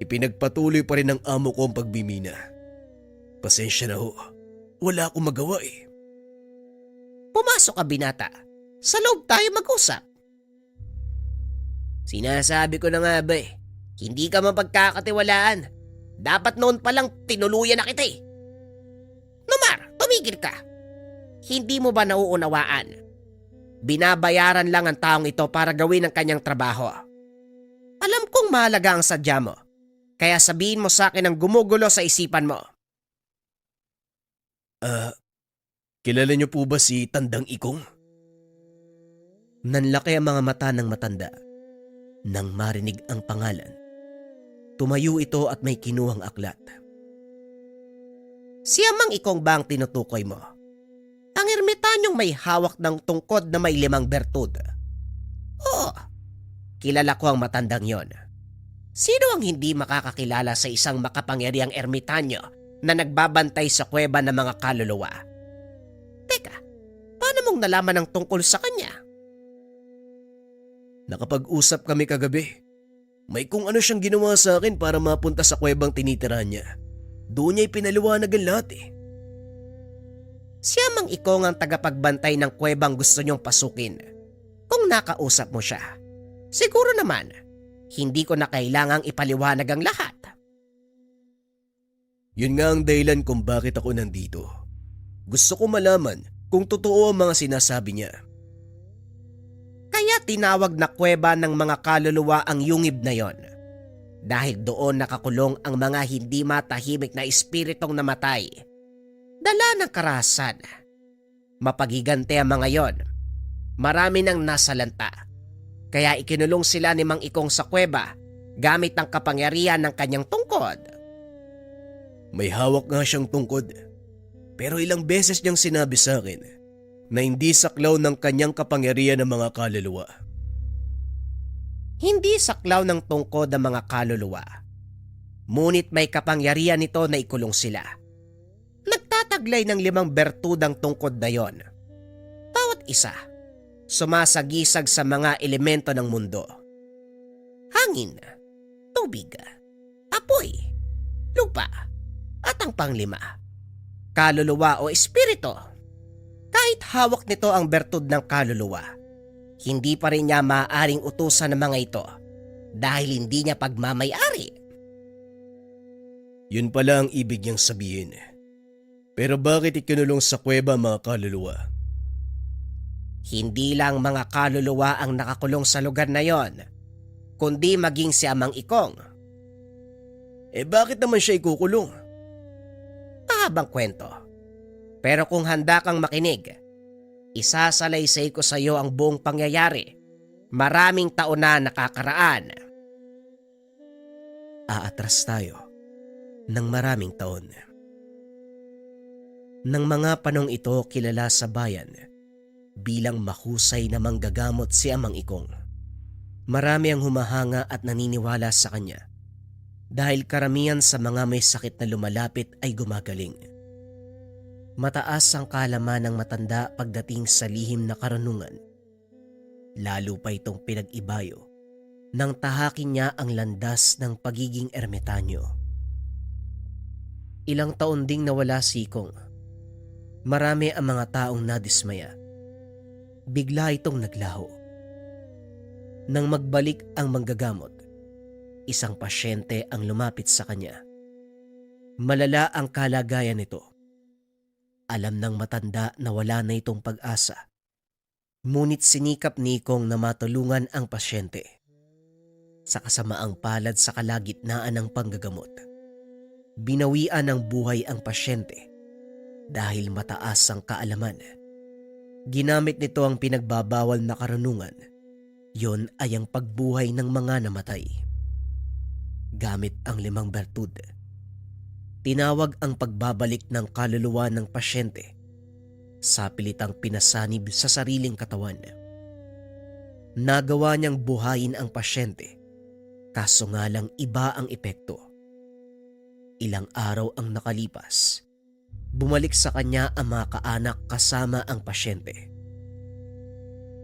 [SPEAKER 2] ipinagpatuloy pa rin ng amo ko ang pagmimina. Pasensya na ho. Wala akong magawa eh.
[SPEAKER 3] Pumasok ka, binata. Sa loob tayo mag-usap. Sinasabi ko na nga ba eh, hindi ka mapagkakatiwalaan. Dapat noon palang tinuluyan na kita eh. Numar, tumigil ka. Hindi mo ba nauunawaan? Binabayaran lang ang taong ito para gawin ang kanyang trabaho. Alam kong mahalaga ang sadya mo, kaya sabihin mo sa akin ang gumugulo sa isipan mo.
[SPEAKER 2] Kilala niyo po ba si Tandang Ikong?
[SPEAKER 3] Nanlaki ang mga mata ng matanda. Nang marinig ang pangalan, tumayo ito at may kinuhang aklat. Siya Mang Ikong ba ang tinutukoy mo? Ang ermitanyong may hawak ng tungkod na may 5 bertud. Oo, kilala ko ang matandang yon. Sino ang hindi makakakilala sa isang makapangyariang ermitanyo na nagbabantay sa kuweba ng mga kaluluwa? Teka, paano mong nalaman ang tungkol sa kanya?
[SPEAKER 2] Nakapag-usap kami kagabi. May kung ano siyang ginawa sa akin para mapunta sa kuwebang tinitirahan niya. Doon niya ipinaliwanag ang lahat eh.
[SPEAKER 3] Siya Mang Ikong ang tagapagbantay ng kuwebang gusto niyong pasukin. Kung nakausap mo siya, siguro naman, hindi ko na kailangang ipaliwanag ang lahat.
[SPEAKER 2] Yun nga ang dahilan kung bakit ako nandito. Gusto ko malaman kung totoo ang mga sinasabi niya.
[SPEAKER 3] Kaya tinawag na kuweba ng mga kaluluwa ang yungib na yon. Dahil doon nakakulong ang mga hindi matahimik na espiritong namatay. Dala ng karahasan. Mapagigante ang mga yon. Marami nang nasalanta. Kaya ikinulong sila ni Mang Ikong sa kuweba gamit ang kapangyarihan ng kanyang tungkod.
[SPEAKER 2] May hawak nga siyang tungkod. Pero ilang beses niyang sinabi sa akin na hindi saklaw ng kanyang kapangyarihan ng mga kaluluwa.
[SPEAKER 3] Hindi saklaw ng tungkod ang mga kaluluwa. Ngunit may kapangyarihan nito na ikulong sila. Nagtataglay ng 5 bertudang tungkod na yon. Bawat isa, sumasagisag sa mga elemento ng mundo. Hangin, tubig, apoy, lupa, at ang panglima, kaluluwa o espiritu. Kahit hawak nito ang bertud ng kaluluwa, hindi pa rin niya maaaring utusan ng mga ito dahil hindi niya pagmamay-ari.
[SPEAKER 2] Yun pala ang ibig niyang sabihin. Pero bakit ikinulong sa kuweba ang mga kaluluwa?
[SPEAKER 3] Hindi lang mga kaluluwa ang nakakulong sa lugar na yon, kundi maging si Amang Ikong.
[SPEAKER 2] Bakit naman siya ikukulong?
[SPEAKER 3] Mahabang kwento. Pero kung handa kang makinig, isasalaysay ko sa iyo ang buong pangyayari. Maraming taon na nakakaraan. Aatras tayo ng maraming taon. Nang mga panong ito kilala sa bayan bilang mahusay na manggagamot si Amang Ikong. Marami ang humahanga at naniniwala sa kanya dahil karamihan sa mga may sakit na lumalapit ay gumagaling. Mataas ang kaalaman ng matanda pagdating sa lihim na karunungan. Lalo pa itong pinag-ibayo nang tahakin niya ang landas ng pagiging ermitanyo. Ilang taon ding nawala si Ikong. Marami ang mga taong nadismaya. Bigla itong naglaho. Nang magbalik ang manggagamot, isang pasyente ang lumapit sa kanya. Malala ang kalagayan nito. Alam ng matanda na wala na itong pag-asa. Ngunit sinikap ni Ikong na matulungan ang pasyente. Sa kasamaang palad sa kalagitnaan ng panggagamot, binawian ng buhay ang pasyente dahil mataas ang kaalaman. Ginamit nito ang pinagbabawal na karunungan. Yon ay ang pagbuhay ng mga namatay. Gamit ang 5 bertud, tinawag ang pagbabalik ng kaluluwa ng pasyente sa pilitang pinasanib sa sariling katawan. Nagawa niyang buhayin ang pasyente, kaso nga lang iba ang epekto. Ilang araw ang nakalipas, bumalik sa kanya ang mga kaanak kasama ang pasyente.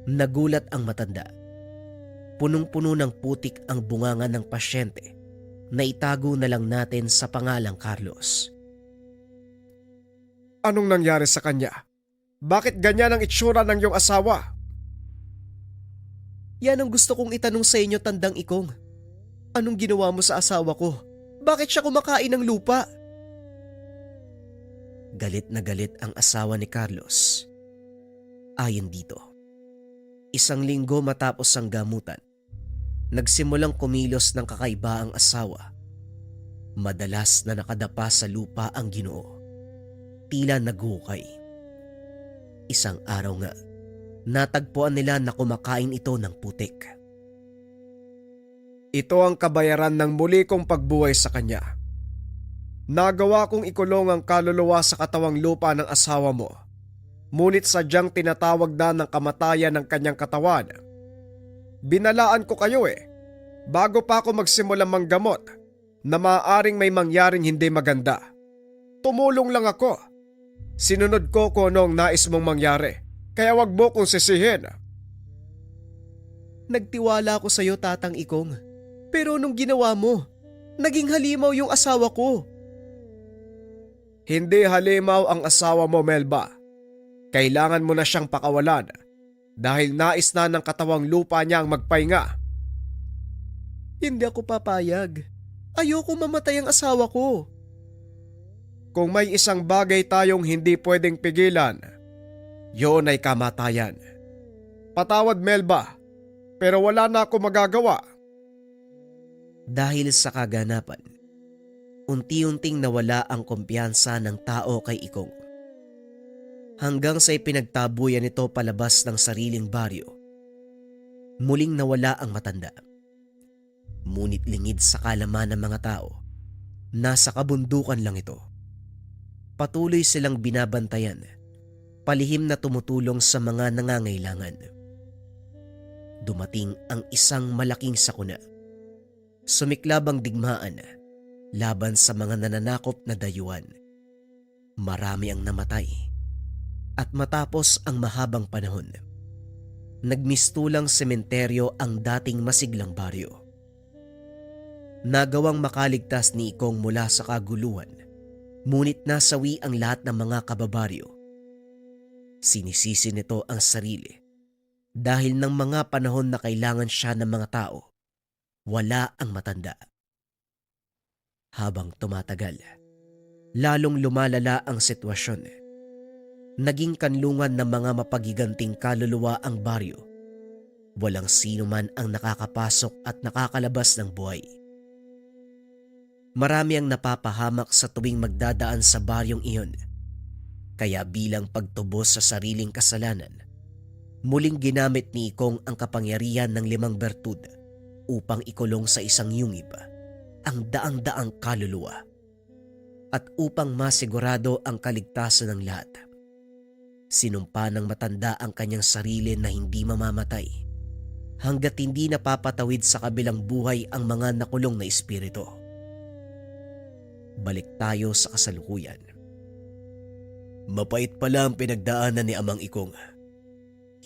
[SPEAKER 3] Nagulat ang matanda. Punong-puno ng putik ang bunganga ng pasyente na itago na lang natin sa pangalang Carlos.
[SPEAKER 4] Anong nangyari sa kanya? Bakit ganyan ang itsura ng iyong asawa?
[SPEAKER 2] Yan ang gusto kong itanong sa inyo, Tandang Ikong. Anong ginawa mo sa asawa ko? Bakit siya kumakain ng lupa?
[SPEAKER 3] Galit na galit ang asawa ni Carlos. Ayon dito, 1 linggo matapos ang gamutan, nagsimulang kumilos ng kakaiba ang asawa. Madalas na nakadapa sa lupa ang Ginoo. Tila naghukay. Isang araw nga, natagpuan nila na kumakain ito ng putik.
[SPEAKER 4] Ito ang kabayaran ng muli kong pagbuhay sa kanya. Nagawa kong ikulong ang kaluluwa sa katawang lupa ng asawa mo. Ngunit sadyang tinatawag na ng kamatayan ng kanyang katawan. Binalaan ko kayo bago pa ako magsimulang manggamot na maaaring may mangyaring hindi maganda. Tumulong lang ako. Sinunod ko kung anong nais mong mangyari, kaya wag mo kong sisihin.
[SPEAKER 2] Nagtiwala ako sa iyo, Tatang Ikong. Pero nung ginawa mo, naging halimaw yung asawa ko.
[SPEAKER 4] Hindi halimaw ang asawa mo, Melba. Kailangan mo na siyang pakawalan dahil nais na ng katawang lupa niya ang magpahinga.
[SPEAKER 2] Hindi ako papayag. Ayoko mamatay ang asawa ko.
[SPEAKER 4] Kung may isang bagay tayong hindi pwedeng pigilan, yun ay kamatayan. Patawad, Melba, pero wala na ako magagawa.
[SPEAKER 3] Dahil sa kaganapan, unti-unting nawala ang kumpiyansa ng tao kay Ikong. Hanggang sa ipinagtabuyan nito palabas ng sariling baryo. Muling nawala ang matanda. Ngunit lingid sa kalaman ng mga tao, nasa kabundukan lang ito. Patuloy silang binabantayan, palihim na tumutulong sa mga nangangailangan. Dumating ang isang malaking sakuna. Sumiklab ang digmaan laban sa mga nananakop na dayuhan. Marami ang namatay. At matapos ang mahabang panahon, nagmistulang sementeryo ang dating masiglang baryo. Nagawang makaligtas ni Ikong mula sa kaguluhan, ngunit nasawi ang lahat ng mga kababaryo. Sinisisi nito ang sarili dahil ng mga panahon na kailangan siya ng mga tao, wala ang matanda. Habang tumatagal, lalong lumalala ang sitwasyon. Naging kanlungan ng mga mapagiganting kaluluwa ang baryo. Walang sino man ang nakakapasok at nakakalabas ng buhay. Marami ang napapahamak sa tuwing magdadaan sa baryong iyon. Kaya bilang pagtubos sa sariling kasalanan, muling ginamit ni Ikong ang kapangyarihan ng 5 bertud upang ikulong sa isang yungib ang daang-daang kaluluwa at upang masigurado ang kaligtasan ng lahat. Sinumpa ng matanda ang kanyang sarili na hindi mamamatay hanggat hindi napapatawid sa kabilang buhay ang mga nakulong na espiritu. Balik tayo sa kasalukuyan.
[SPEAKER 2] Mapait pala ang pinagdaanan ni Amang Ikong.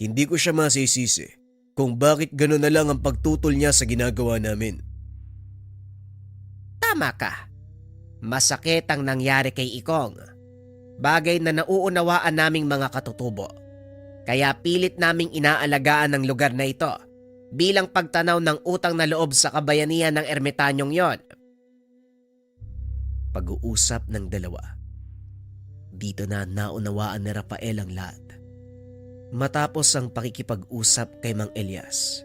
[SPEAKER 2] Hindi ko siya masisisi kung bakit gano'n na lang ang pagtutol niya sa ginagawa namin.
[SPEAKER 3] Tama ka. Masakit ang nangyari kay Ikong. Bagay na nauunawaan naming mga katutubo. Kaya pilit naming inaalagaan ang lugar na ito bilang pagtanaw ng utang na loob sa kabayanihan ng ermitanyong yon. Pag-uusap ng dalawa. Dito na naunawaan ni Rafael ang lahat. Matapos ang pakikipag-usap kay Mang Elias,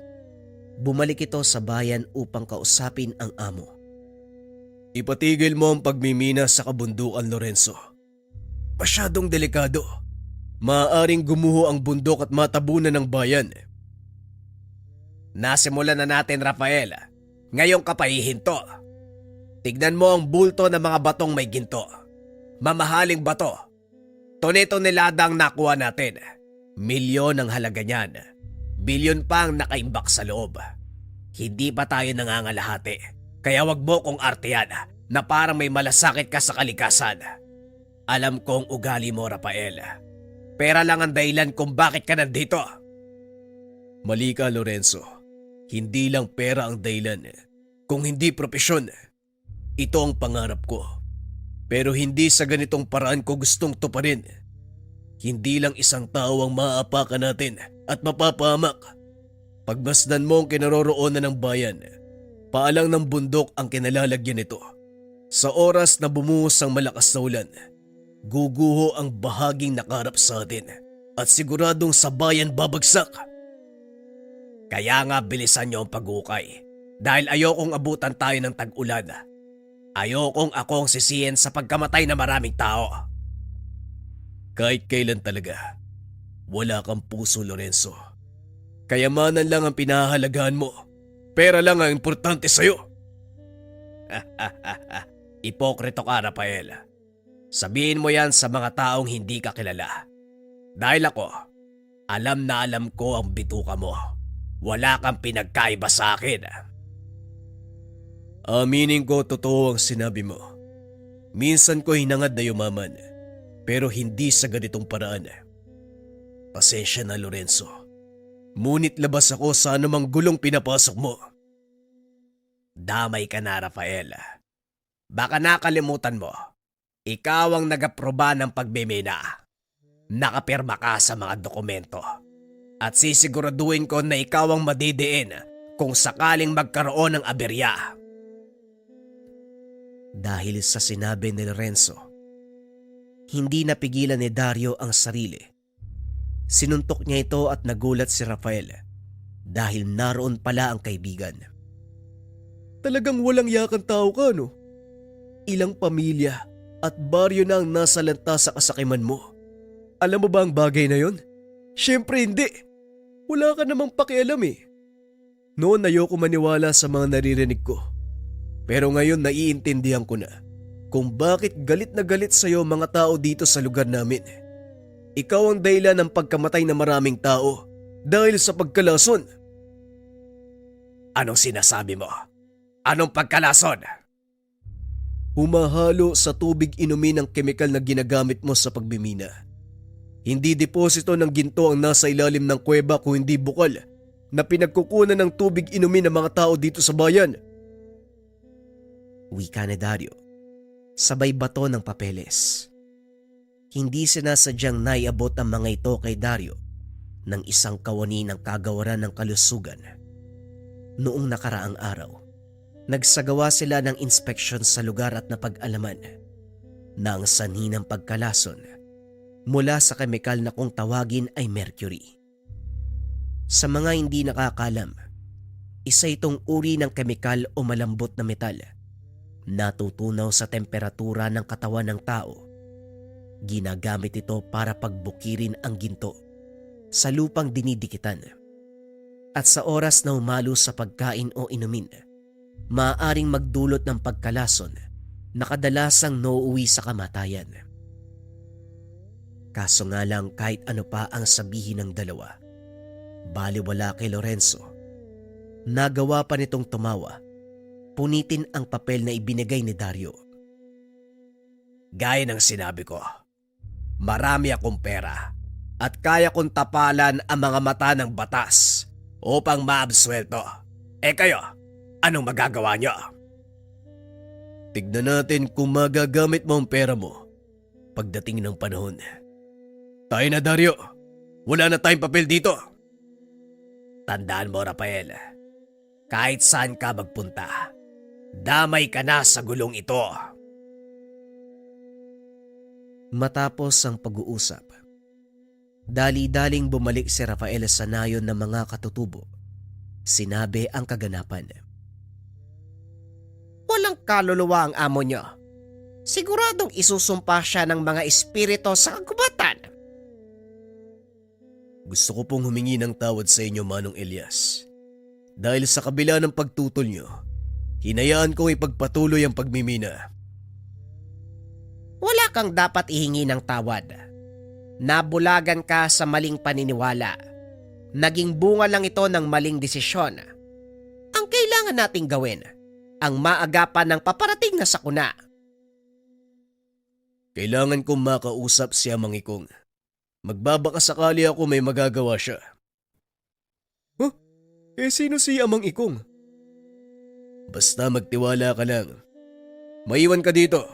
[SPEAKER 3] bumalik ito sa bayan upang kausapin ang amo.
[SPEAKER 2] Ipatigil mo ang pagmimina sa kabundukan, Lorenzo. Masyadong delikado. Maaaring gumuho ang bundok at matabunan ng bayan.
[SPEAKER 3] Nasimulan na natin, Rafael. Ngayong kapahihinto. Tignan mo ang bulto ng mga batong may ginto. Mamahaling bato. Tone-tonelada ang nakuha natin. Milyon ang halaga niyan. Bilyon pa ang nakaimbak sa loob. Hindi pa tayo nangangalahati. Kaya wag mo kong artehan na parang may malasakit ka sa kalikasan. Alam kong ugali mo, Rafael. Pera lang ang dahilan kung bakit ka nandito.
[SPEAKER 2] Mali ka, Lorenzo. Hindi lang pera ang dahilan. Kung hindi propesyon, ito ang pangarap ko. Pero hindi sa ganitong paraan ko gustong tuparin. Hindi lang isang tao ang maaapakan natin at mapapahamak. Pagmasdan mo ang kinaroroonan ng bayan, paalang ng bundok ang kinalalagyan nito. Sa oras na bumuhos ang malakas na ulan, guguho ang bahaging nakarap sa atin at siguradong sa bayan babagsak. Kaya nga bilisan niyo ang pag-ukay dahil ayokong abutan tayo ng tag-ulan. Ayokong akong sisihin sa pagkamatay ng maraming tao. Kahit kailan talaga, wala kang puso, Lorenzo. Kayamanan lang ang pinahahalagahan mo. Pera lang ang importante sa'yo.
[SPEAKER 3] Ipokrito ka, Rafael. Sabihin mo yan sa mga taong hindi ka kilala. Dahil ako, alam na alam ko ang bituka mo. Wala kang pinagkaiba sa akin.
[SPEAKER 2] Aminin ko totoo ang sinabi mo. Minsan ko hinangad na yumaman, pero hindi sa ganitong paraan. Pasensya na, Lorenzo. Ngunit labas ako sa anumang gulong pinapasok mo.
[SPEAKER 3] Damay ka na, Rafael. Baka nakalimutan mo, ikaw ang nag-aproba ng pagbimina. Nakapirma ka sa mga dokumento. At sisiguraduhin ko na ikaw ang madidiin kung sakaling magkaroon ng aberya. Dahil sa sinabi ni Lorenzo, hindi napigilan ni Dario ang sarili. Sinuntok niya ito at nagulat si Rafael dahil naroon pala ang kaibigan.
[SPEAKER 2] Talagang walang yakang tao ka, no? Ilang pamilya at baryo na ang nasa lanta sa kasakiman mo. Alam mo ba ang bagay na yon? Siyempre hindi. Wala ka namang pakialam eh. Noon ayoko maniwala sa mga naririnig ko. Pero ngayon naiintindihan ko na kung bakit galit na galit sa'yo mga tao dito sa lugar namin. Ikaw ang dahilan ng pagkamatay ng maraming tao dahil sa pagkalason.
[SPEAKER 3] Anong sinasabi mo? Anong pagkalason?
[SPEAKER 2] Humahalo sa tubig inumin ang kemikal na ginagamit mo sa pagmimina. Hindi deposito ng ginto ang nasa ilalim ng kuweba kung hindi bukal na pinagkukunan ng tubig inumin ng mga tao dito sa bayan.
[SPEAKER 3] Wika ni Dario, sabay bato ng papeles. Hindi sinasadyang naiabot ang mga ito kay Dario ng isang kawani ng kagawaran ng kalusugan. Noong nakaraang araw, nagsagawa sila ng inspeksyon sa lugar at napag-alaman na ang sanhi ng pagkalason mula sa kemikal na kung tawagin ay mercury. Sa mga hindi nakakalam, isa itong uri ng kemikal o malambot na metal natutunaw sa temperatura ng katawan ng tao. Ginagamit ito para pagbukirin ang ginto sa lupang dinidikitan. At sa oras na umalo sa pagkain o inumin, maaaring magdulot ng pagkalason na kadalasang nauuwi sa kamatayan. Kaso nga lang kahit ano pa ang sabihin ng dalawa, baliwala kay Lorenzo. Nagawa pa nitong tumawa, punitin ang papel na ibinigay ni Dario.
[SPEAKER 2] Gaya ng sinabi ko, marami akong pera at kaya kong tapalan ang mga mata ng batas upang maabsuelto. Kayo, anong magagawa niyo? Tignan natin kung magagamit mo ang pera mo pagdating ng panahon. Tayo na, Dario. Wala na tayong papel dito. Tandaan mo, Rafael, kahit saan ka magpunta, damay ka na sa gulong ito.
[SPEAKER 3] Matapos ang pag-uusap, dali-daling bumalik si Rafael sa nayon ng mga katutubo. Sinabi ang kaganapan.
[SPEAKER 5] Walang kaluluwa ang amo niyo. Siguradong isusumpa siya ng mga espirito sa kagubatan.
[SPEAKER 2] Gusto ko pong humingi ng tawad sa inyo, Manong Elias. Dahil sa kabila ng pagtutol nyo, hinayaan kong ipagpatuloy ang pagmimina.
[SPEAKER 5] Wala kang dapat ihingi ng tawad. Nabulagan ka sa maling paniniwala. Naging bunga lang ito ng maling desisyon. Ang kailangan nating gawin, ang maagapan ng paparating na sakuna.
[SPEAKER 2] Kailangan kong makausap si Amang Ikong. Magbabaka sakali ako may magagawa siya. Sino si Amang Ikong? Basta magtiwala ka lang. Maiwan ka dito.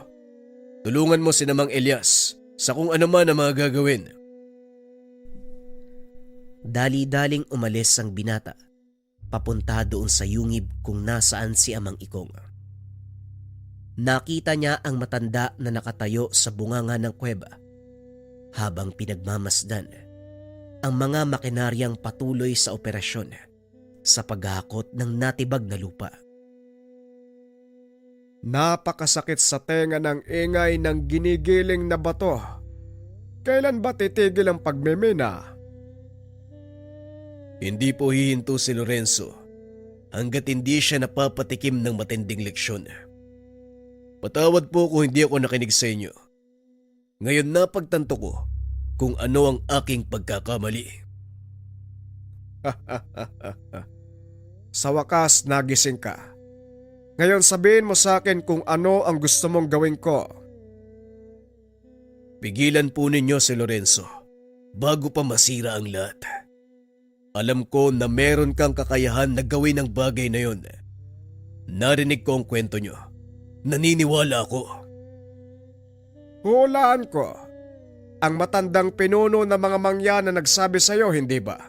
[SPEAKER 2] Tulungan mo si Namang Elias sa kung ano man ang mga gagawin.
[SPEAKER 3] Dali-daling umalis ang binata, papunta doon sa yungib kung nasaan si Amang Ikong. Nakita niya ang matanda na nakatayo sa bunganga ng kuweba habang pinagmamasdan ang mga makinaryang patuloy sa operasyon sa paghakot ng natibag na lupa.
[SPEAKER 4] Napakasakit sa tenga ng ingay ng ginigiling na bato. Kailan ba titigil ang pagmimina?
[SPEAKER 2] Hindi po hihinto si Lorenzo hanggat hindi siya napapatikim ng matinding leksyon. Patawad po kung hindi ako nakinig sa inyo. Ngayon napagtanto ko kung ano ang aking pagkakamali.
[SPEAKER 4] Sa wakas, nagising ka. Ngayon sabihin mo sa akin kung ano ang gusto mong gawin ko.
[SPEAKER 2] Pigilan po ninyo si Lorenzo bago pa masira ang lahat. Alam ko na meron kang kakayahan na gawin ang bagay na yon. Narinig ko ang kwento nyo. Naniniwala ako.
[SPEAKER 4] Hulaan ko. Ang matandang pinuno ng mga mangyan na nagsabi sa'yo, hindi ba?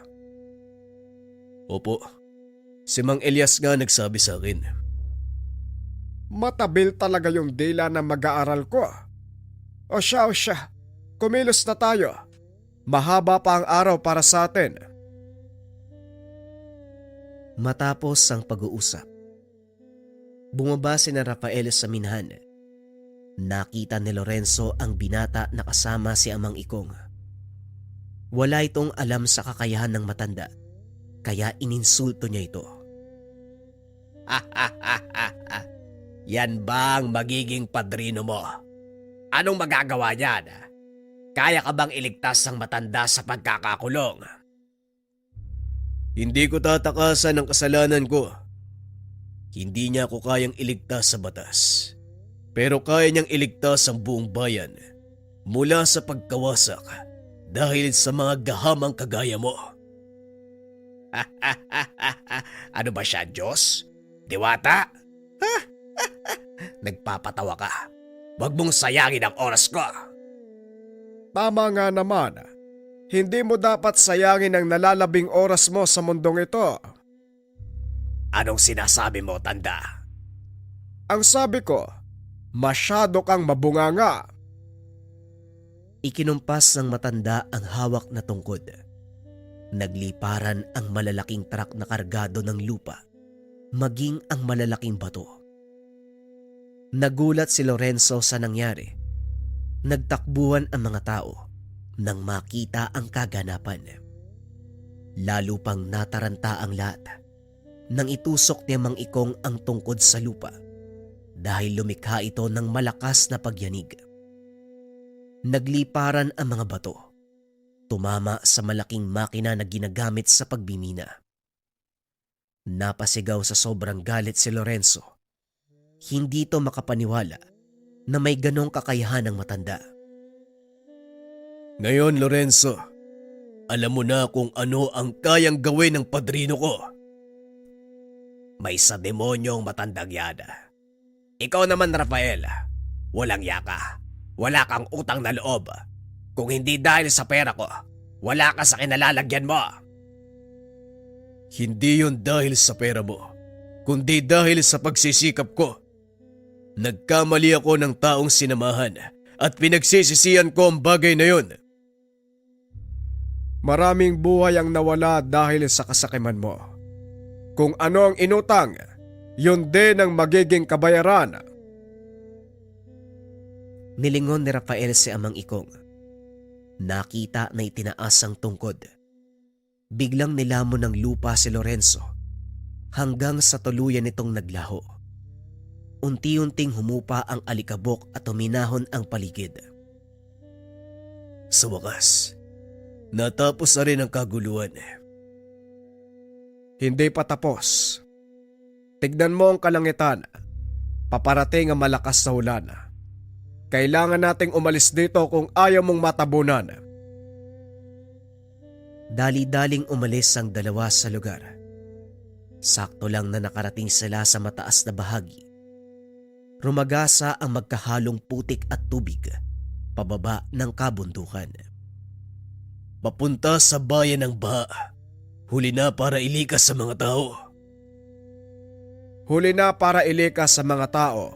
[SPEAKER 2] Opo. Si Mang Elias nga nagsabi sa akin.
[SPEAKER 4] Matabil talaga yung dila na mag-aaral ko. O siya, kumilos na tayo. Mahaba pa ang araw para sa atin.
[SPEAKER 3] Matapos ang pag-uusap, bumaba si na Rafael sa minhan. Nakita ni Lorenzo ang binata na kasama si Amang Ikong. Wala itong alam sa kakayahan ng matanda, kaya ininsulto niya ito.
[SPEAKER 2] Yan ba ang magiging padrino mo? Anong magagawa niyan? Kaya ka bang iligtas ang matanda sa pagkakakulong? Hindi ko tatakasan ang kasalanan ko. Hindi niya ako kayang iligtas sa batas. Pero kaya niyang iligtas ang buong bayan mula sa pagkawasak dahil sa mga gahamang kagaya mo. Ano ba siya, Diyos? Diwata?
[SPEAKER 3] Nagpapatawa ka. Huwag mong sayangin ang oras ko.
[SPEAKER 4] Tama nga naman. Hindi mo dapat sayangin ang nalalabing oras mo sa mundong ito.
[SPEAKER 3] Anong sinasabi mo, tanda?
[SPEAKER 4] Ang sabi ko, masyado kang mabunganga.
[SPEAKER 5] Ikinumpas ng matanda ang hawak na tungkod. Nagliparan ang malalaking truck na kargado ng lupa, maging ang malalaking bato. Nagulat si Lorenzo sa nangyari. Nagtakbuhan ang mga tao nang makita ang kaganapan. Lalo pang nataranta ang lahat nang itusok ni Mang Ikong ang tungkod sa lupa dahil lumikha ito ng malakas na pagyanig. Nagliparan ang mga bato, tumama sa malaking makina na ginagamit sa pagbimina. Napasigaw sa sobrang galit si Lorenzo. Hindi ito makapaniwala na may ganong kakayahan ng matanda.
[SPEAKER 2] Ngayon, Lorenzo, alam mo na kung ano ang kayang gawin ng padrino ko.
[SPEAKER 3] May sa demonyong matandang yan. Ikaw naman, Rafael, walang yaka. Wala kang utang na loob. Kung hindi dahil sa pera ko, wala ka sa kinalalagyan mo.
[SPEAKER 2] Hindi yon dahil sa pera mo, kundi dahil sa pagsisikap ko. Nagkamali ako ng taong sinamahan at pinagsisisihan ko ang bagay na yon.
[SPEAKER 4] Maraming buhay ang nawala dahil sa kasakiman mo. Kung ano ang inutang, yun din ang magiging kabayaran.
[SPEAKER 5] Nilingon ni Rafael si Amang Ikong. Nakita na itinaas ang tungkod. Biglang nilamon ng lupa si Lorenzo hanggang sa tuluyan nitong naglaho. Unti-unting humupa ang alikabok at uminahon ang paligid.
[SPEAKER 2] Sa wakas, natapos na rin ang kaguluhan.
[SPEAKER 4] Hindi pa tapos. Tignan mo ang kalangitan. Paparating ang malakas na ulan. Kailangan nating umalis dito kung ayaw mong matabunan.
[SPEAKER 5] Dali-daling umalis ang dalawa sa lugar. Sakto lang na nakarating sila sa mataas na bahagi. Rumagasa ang magkahalong putik at tubig pababa ng kabundukan.
[SPEAKER 2] Papunta sa bayan ng baha. Huli na para ilikas sa mga tao.
[SPEAKER 4] Huli na para ilikas sa mga tao.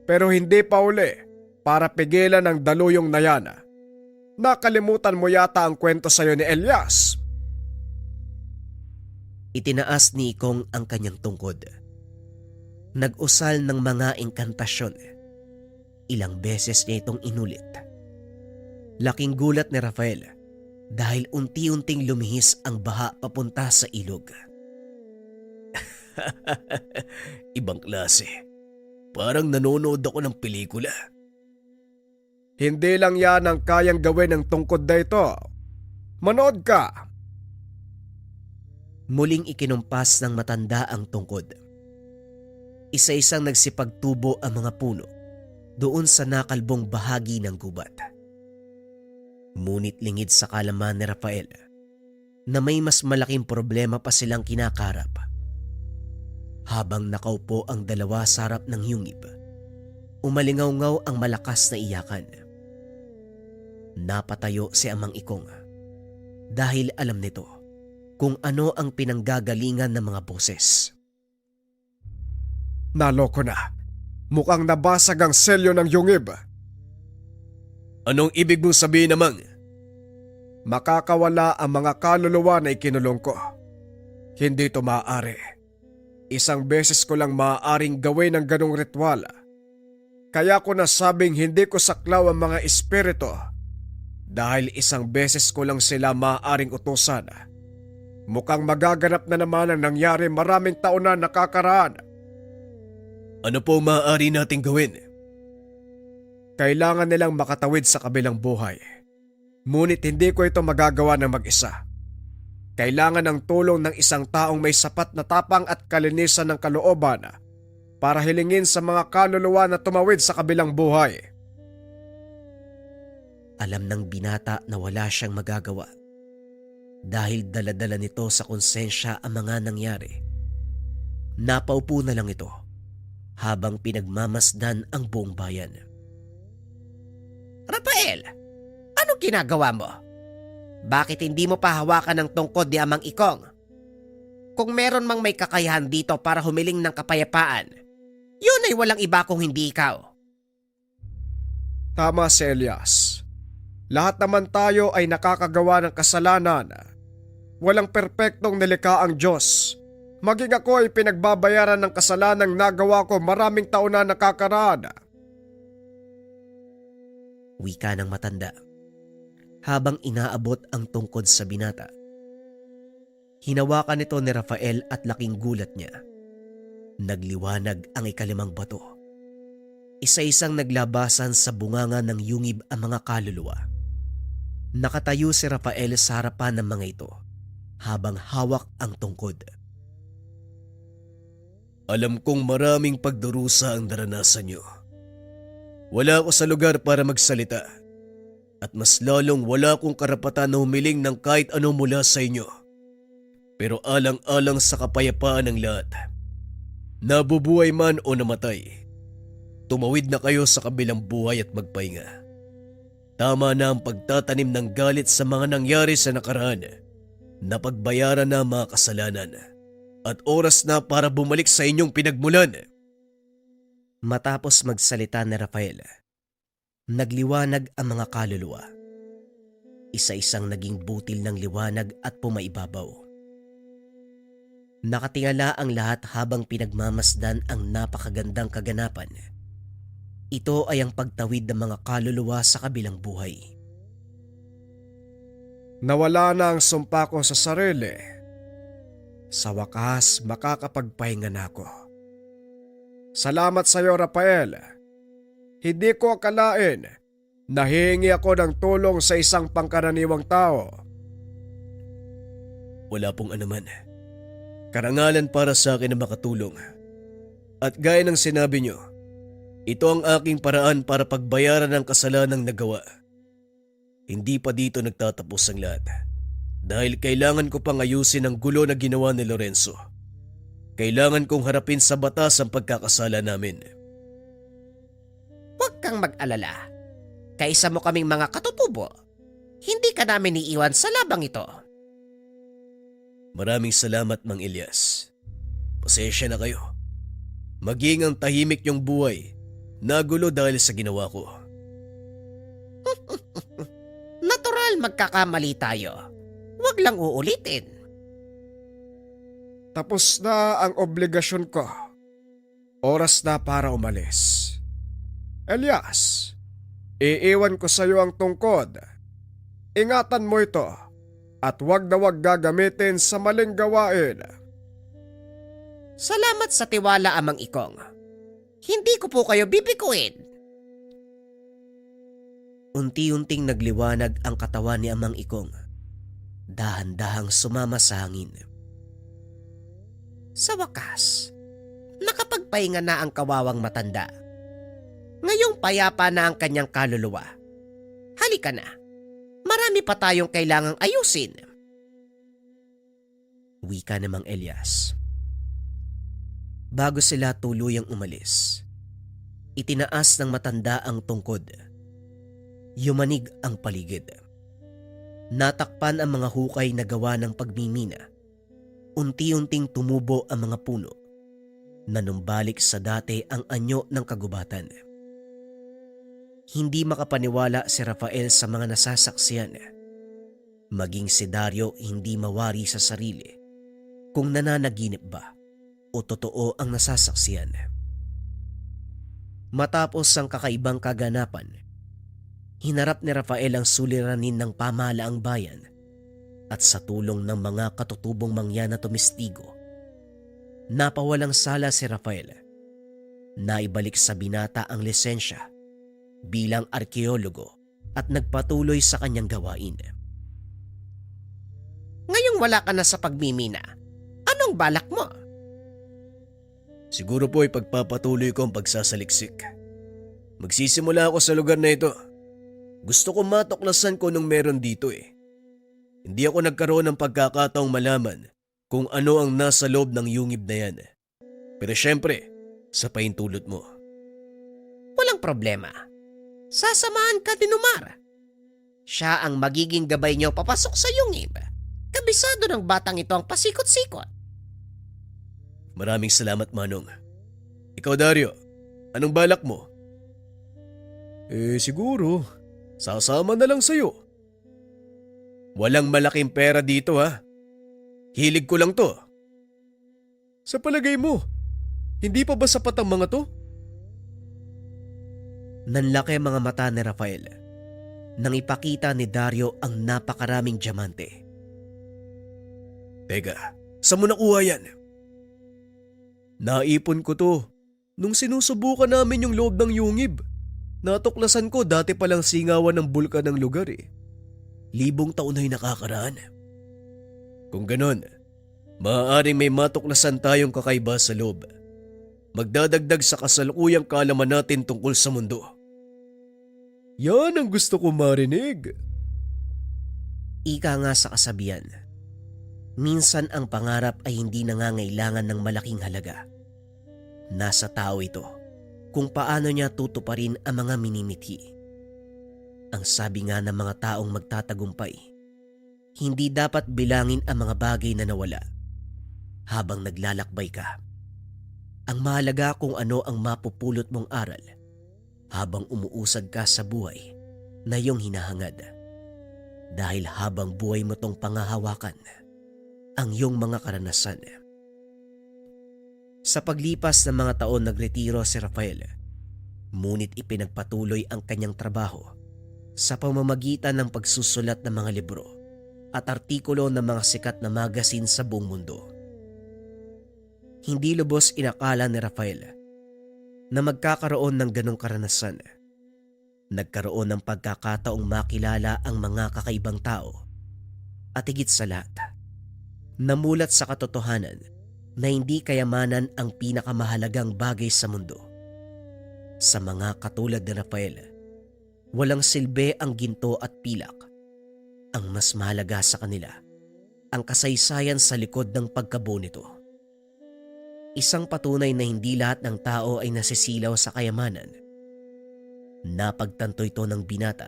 [SPEAKER 4] Pero hindi pa uli para pigilan ang daluyong na yan. Nakalimutan mo yata ang kwento sa'yo ni Elias.
[SPEAKER 5] Itinaas ni Ikong ang kanyang tungkod. Nag-usal ng mga inkantasyon. Ilang beses niya itong inulit. Laking gulat ni Rafael dahil unti-unting lumihis ang baha papunta sa ilog.
[SPEAKER 2] Ibang klase. Parang nanonood ako ng pelikula.
[SPEAKER 4] Hindi lang yan ang kayang gawin ng tungkod na ito. Manood ka!
[SPEAKER 5] Muling ikinumpas ng matanda ang tungkod. Isa-isang nagsipagtubo ang mga puno doon sa nakalbong bahagi ng gubat. Ngunit lingid sa kalaman ni Rafael na may mas malaking problema pa silang kinakarap. Habang nakaupo ang dalawa sa harap ng yungib, umalingaw-ngaw ang malakas na iyakan. Napatayo si Amang Ikong dahil alam nito kung ano ang pinanggagalingan ng mga boses.
[SPEAKER 4] Naloko na. Mukhang nabasag ang selyo ng yungib.
[SPEAKER 2] Anong ibig mong sabihin namang?
[SPEAKER 4] Makakawala ang mga kaluluwa na ikinulong ko. Hindi ito maaari. Isang beses ko lang maaaring gawin ang ganong ritual. Kaya ko nasabing hindi ko saklaw ang mga espiritu dahil isang beses ko lang sila maaaring utusan. Mukhang magaganap na naman ang nangyari maraming taon na nakakaraan.
[SPEAKER 2] Ano po maaari nating gawin?
[SPEAKER 4] Kailangan nilang makatawid sa kabilang buhay. Ngunit hindi ko ito magagawa ng mag-isa. Kailangan ng tulong ng isang taong may sapat na tapang at kalinisan ng kalooban para hilingin sa mga kaluluwa na tumawid sa kabilang buhay.
[SPEAKER 5] Alam ng binata na wala siyang magagawa dahil dala-dala nito sa konsensya ang mga nangyari. Napaupo na lang ito
[SPEAKER 3] habang pinagmamasdan ang buong bayan.
[SPEAKER 5] Rafael, anong ginagawa mo? Bakit hindi mo pa hawakan ng tungkod ni Amang Ikong? Kung meron mang may kakayahan dito para humiling ng kapayapaan, yun ay walang iba kung hindi ikaw.
[SPEAKER 4] Tama si Elias. Lahat naman tayo ay nakakagawa ng kasalanan. Walang perpektong nilikha ang Diyos. Maging ako ay pinagbabayaran ng kasalanang nagawa ko maraming taon na nakakaraan.
[SPEAKER 3] Wika ng matanda habang inaabot ang tungkod sa binata. Hinawakan ito ni Rafael at laking gulat niya. Nagliwanag ang ikalimang bato. Isa-isang naglabasan sa bunganga ng yungib ang mga kaluluwa. Nakatayo si Rafael sa harapan ng mga ito habang hawak ang tungkod.
[SPEAKER 2] Alam kong maraming pagdurusa ang naranasan niyo. Wala ako sa lugar para magsalita. At mas lalong wala akong karapatan na humiling ng kahit ano mula sa inyo. Pero alang-alang sa kapayapaan ng lahat, nabubuhay man o namatay, tumawid na kayo sa kabilang buhay at magpahinga. Tama na ang pagtatanim ng galit sa mga nangyari sa nakaraan. Napagbayaran na ang mga kasalanan. At oras na para bumalik sa inyong pinagmulan.
[SPEAKER 3] Matapos magsalita ni Rafael, nagliwanag ang mga kaluluwa. Isa-isang naging butil ng liwanag at pumaibabaw. Nakatingala ang lahat habang pinagmamasdan ang napakagandang kaganapan. Ito ay ang pagtawid ng mga kaluluwa sa kabilang buhay.
[SPEAKER 4] Nawala na ang sumpa ko sa sarili. Sa wakas, makakapagpahinga na ako. Salamat sa iyo, Rafael. Hindi ko akalain na hihingi ako ng tulong sa isang pangkaraniwang tao.
[SPEAKER 2] Wala pong anuman. Karangalan para sa akin na makatulong. At gaya ng sinabi nyo, ito ang aking paraan para pagbayaran ng kasalanang nagawa. Hindi pa dito nagtatapos ang lahat. Dahil kailangan ko pang ayusin ang gulo na ginawa ni Lorenzo. Kailangan kong harapin sa batas ang pagkakasala namin.
[SPEAKER 5] Huwag kang mag-alala. Kaisa mo kaming mga katutubo. Hindi ka namin iiwan sa labang ito.
[SPEAKER 2] Maraming salamat, Mang Elias. Pasensya na kayo. Maging ang tahimik yung buhay, nagulo dahil sa ginawa ko.
[SPEAKER 5] Natural magkakamali tayo. Huwag lang uulitin.
[SPEAKER 4] Tapos na ang obligasyon ko. Oras na para umalis. Elias, iiwan ko sa iyo ang tungkod. Ingatan mo ito at wag na wag gagamitin sa maling gawain.
[SPEAKER 5] Salamat sa tiwala, Amang Ikong. Hindi ko po kayo bibikuin.
[SPEAKER 3] Unti-unting nagliwanag ang katawan ni Amang Ikong. Dahan-dahang sumama sa hangin.
[SPEAKER 5] Sa wakas, nakapagpahinga na ang kawawang matanda. Ngayong payapa na ang kanyang kaluluwa. Halika na. Marami pa tayong kailangang ayusin.
[SPEAKER 3] Wika ni Mang Elias. Bago sila tuluyang umalis, itinaas ng matanda ang tungkod. Yumanig ang paligid. Natakpan ang mga hukay na gawa ng pagmimina. Unti-unting tumubo ang mga puno. Nanumbalik sa dati ang anyo ng kagubatan. Hindi makapaniwala si Rafael sa mga nasasaksiyan. Maging si Dario hindi mawari sa sarili kung nananaginip ba o totoo ang nasasaksiyan. Matapos ang kakaibang kaganapan, hinarap ni Rafael ang suliranin ng pamahalaang bayan at sa tulong ng mga katutubong mangyan na tumistigo, napawalang sala si Rafael. Naibalik sa binata ang lisensya bilang arkeologo at nagpatuloy sa kanyang gawain.
[SPEAKER 5] Ngayong wala ka na sa pagmimina, anong balak mo?
[SPEAKER 2] Siguro po ay pagpapatuloy ko ang pagsasaliksik. Magsisimula ako sa lugar na ito. Gusto ko matuklasan ko nung meron dito eh. Hindi ako nagkaroon ng pagkakataong malaman kung ano ang nasa loob ng yungib na yan. Pero syempre, sa paintulot mo.
[SPEAKER 5] Walang problema. Sasamahan ka ni Umar. Siya ang magiging gabay niyo papasok sa yungib. Kabisado ng batang ito ang pasikot-sikot.
[SPEAKER 2] Maraming salamat, Manong. Ikaw, Dario, anong balak mo? Siguro, sasama na lang sa'yo. Walang malaking pera dito, ha? Hilig ko lang to. Sa palagay mo, hindi pa ba sapat ang mga to?
[SPEAKER 5] Nanlaki ang mga mata ni Rafael nang ipakita ni Dario ang napakaraming diamante.
[SPEAKER 2] Teka, saan mo nakuha yan? Naipon ko to nung sinusubukan namin yung loob ng yungib. Natuklasan ko dati palang singawan ng bulkan ng lugar eh. 1,000 taon na'y nakakaraan. Kung ganon, maaaring may matuklasan tayong kakaiba sa loob. Magdadagdag sa kasalukuyang kaalaman natin tungkol sa mundo. Yan ang gusto ko marinig.
[SPEAKER 5] Ika nga sa kasabihan, minsan ang pangarap ay hindi nangangailangan ng malaking halaga. Nasa tao ito kung paano niya tutuparin ang mga minimithi. Ang sabi nga ng mga taong magtatagumpay, hindi dapat bilangin ang mga bagay na nawala habang naglalakbay ka. Ang mahalaga kung ano ang mapupulot mong aral habang umuusad ka sa buhay na iyong hinahangad. Dahil habang buhay mo tong pangahawakan ang iyong mga karanasan. Sa paglipas ng mga taon nagretiro si Rafael, ngunit ipinagpatuloy ang kanyang trabaho sa pamamagitan ng pagsusulat ng mga libro at artikulo ng mga sikat na magasin sa buong mundo. Hindi lubos inakala ni Rafael na magkakaroon ng ganong karanasan. Nagkaroon ng pagkakataong makilala ang mga kakaibang tao at higit sa lahat, namulat sa katotohanan na hindi kayamanan ang pinakamahalagang bagay sa mundo. Sa mga katulad ni Rafael, walang silbi ang ginto at pilak. Ang mas mahalaga sa kanila, ang kasaysayan sa likod ng pagkabuo nito. Isang patunay na hindi lahat ng tao ay nasisilaw sa kayamanan. Napagtanto ito ng binata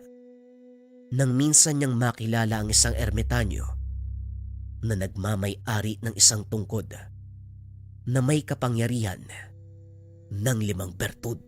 [SPEAKER 5] nang minsan niyang makilala ang isang ermitanyo na nagmamay-ari ng isang tungkod na may kapangyarihan ng 5 bertud.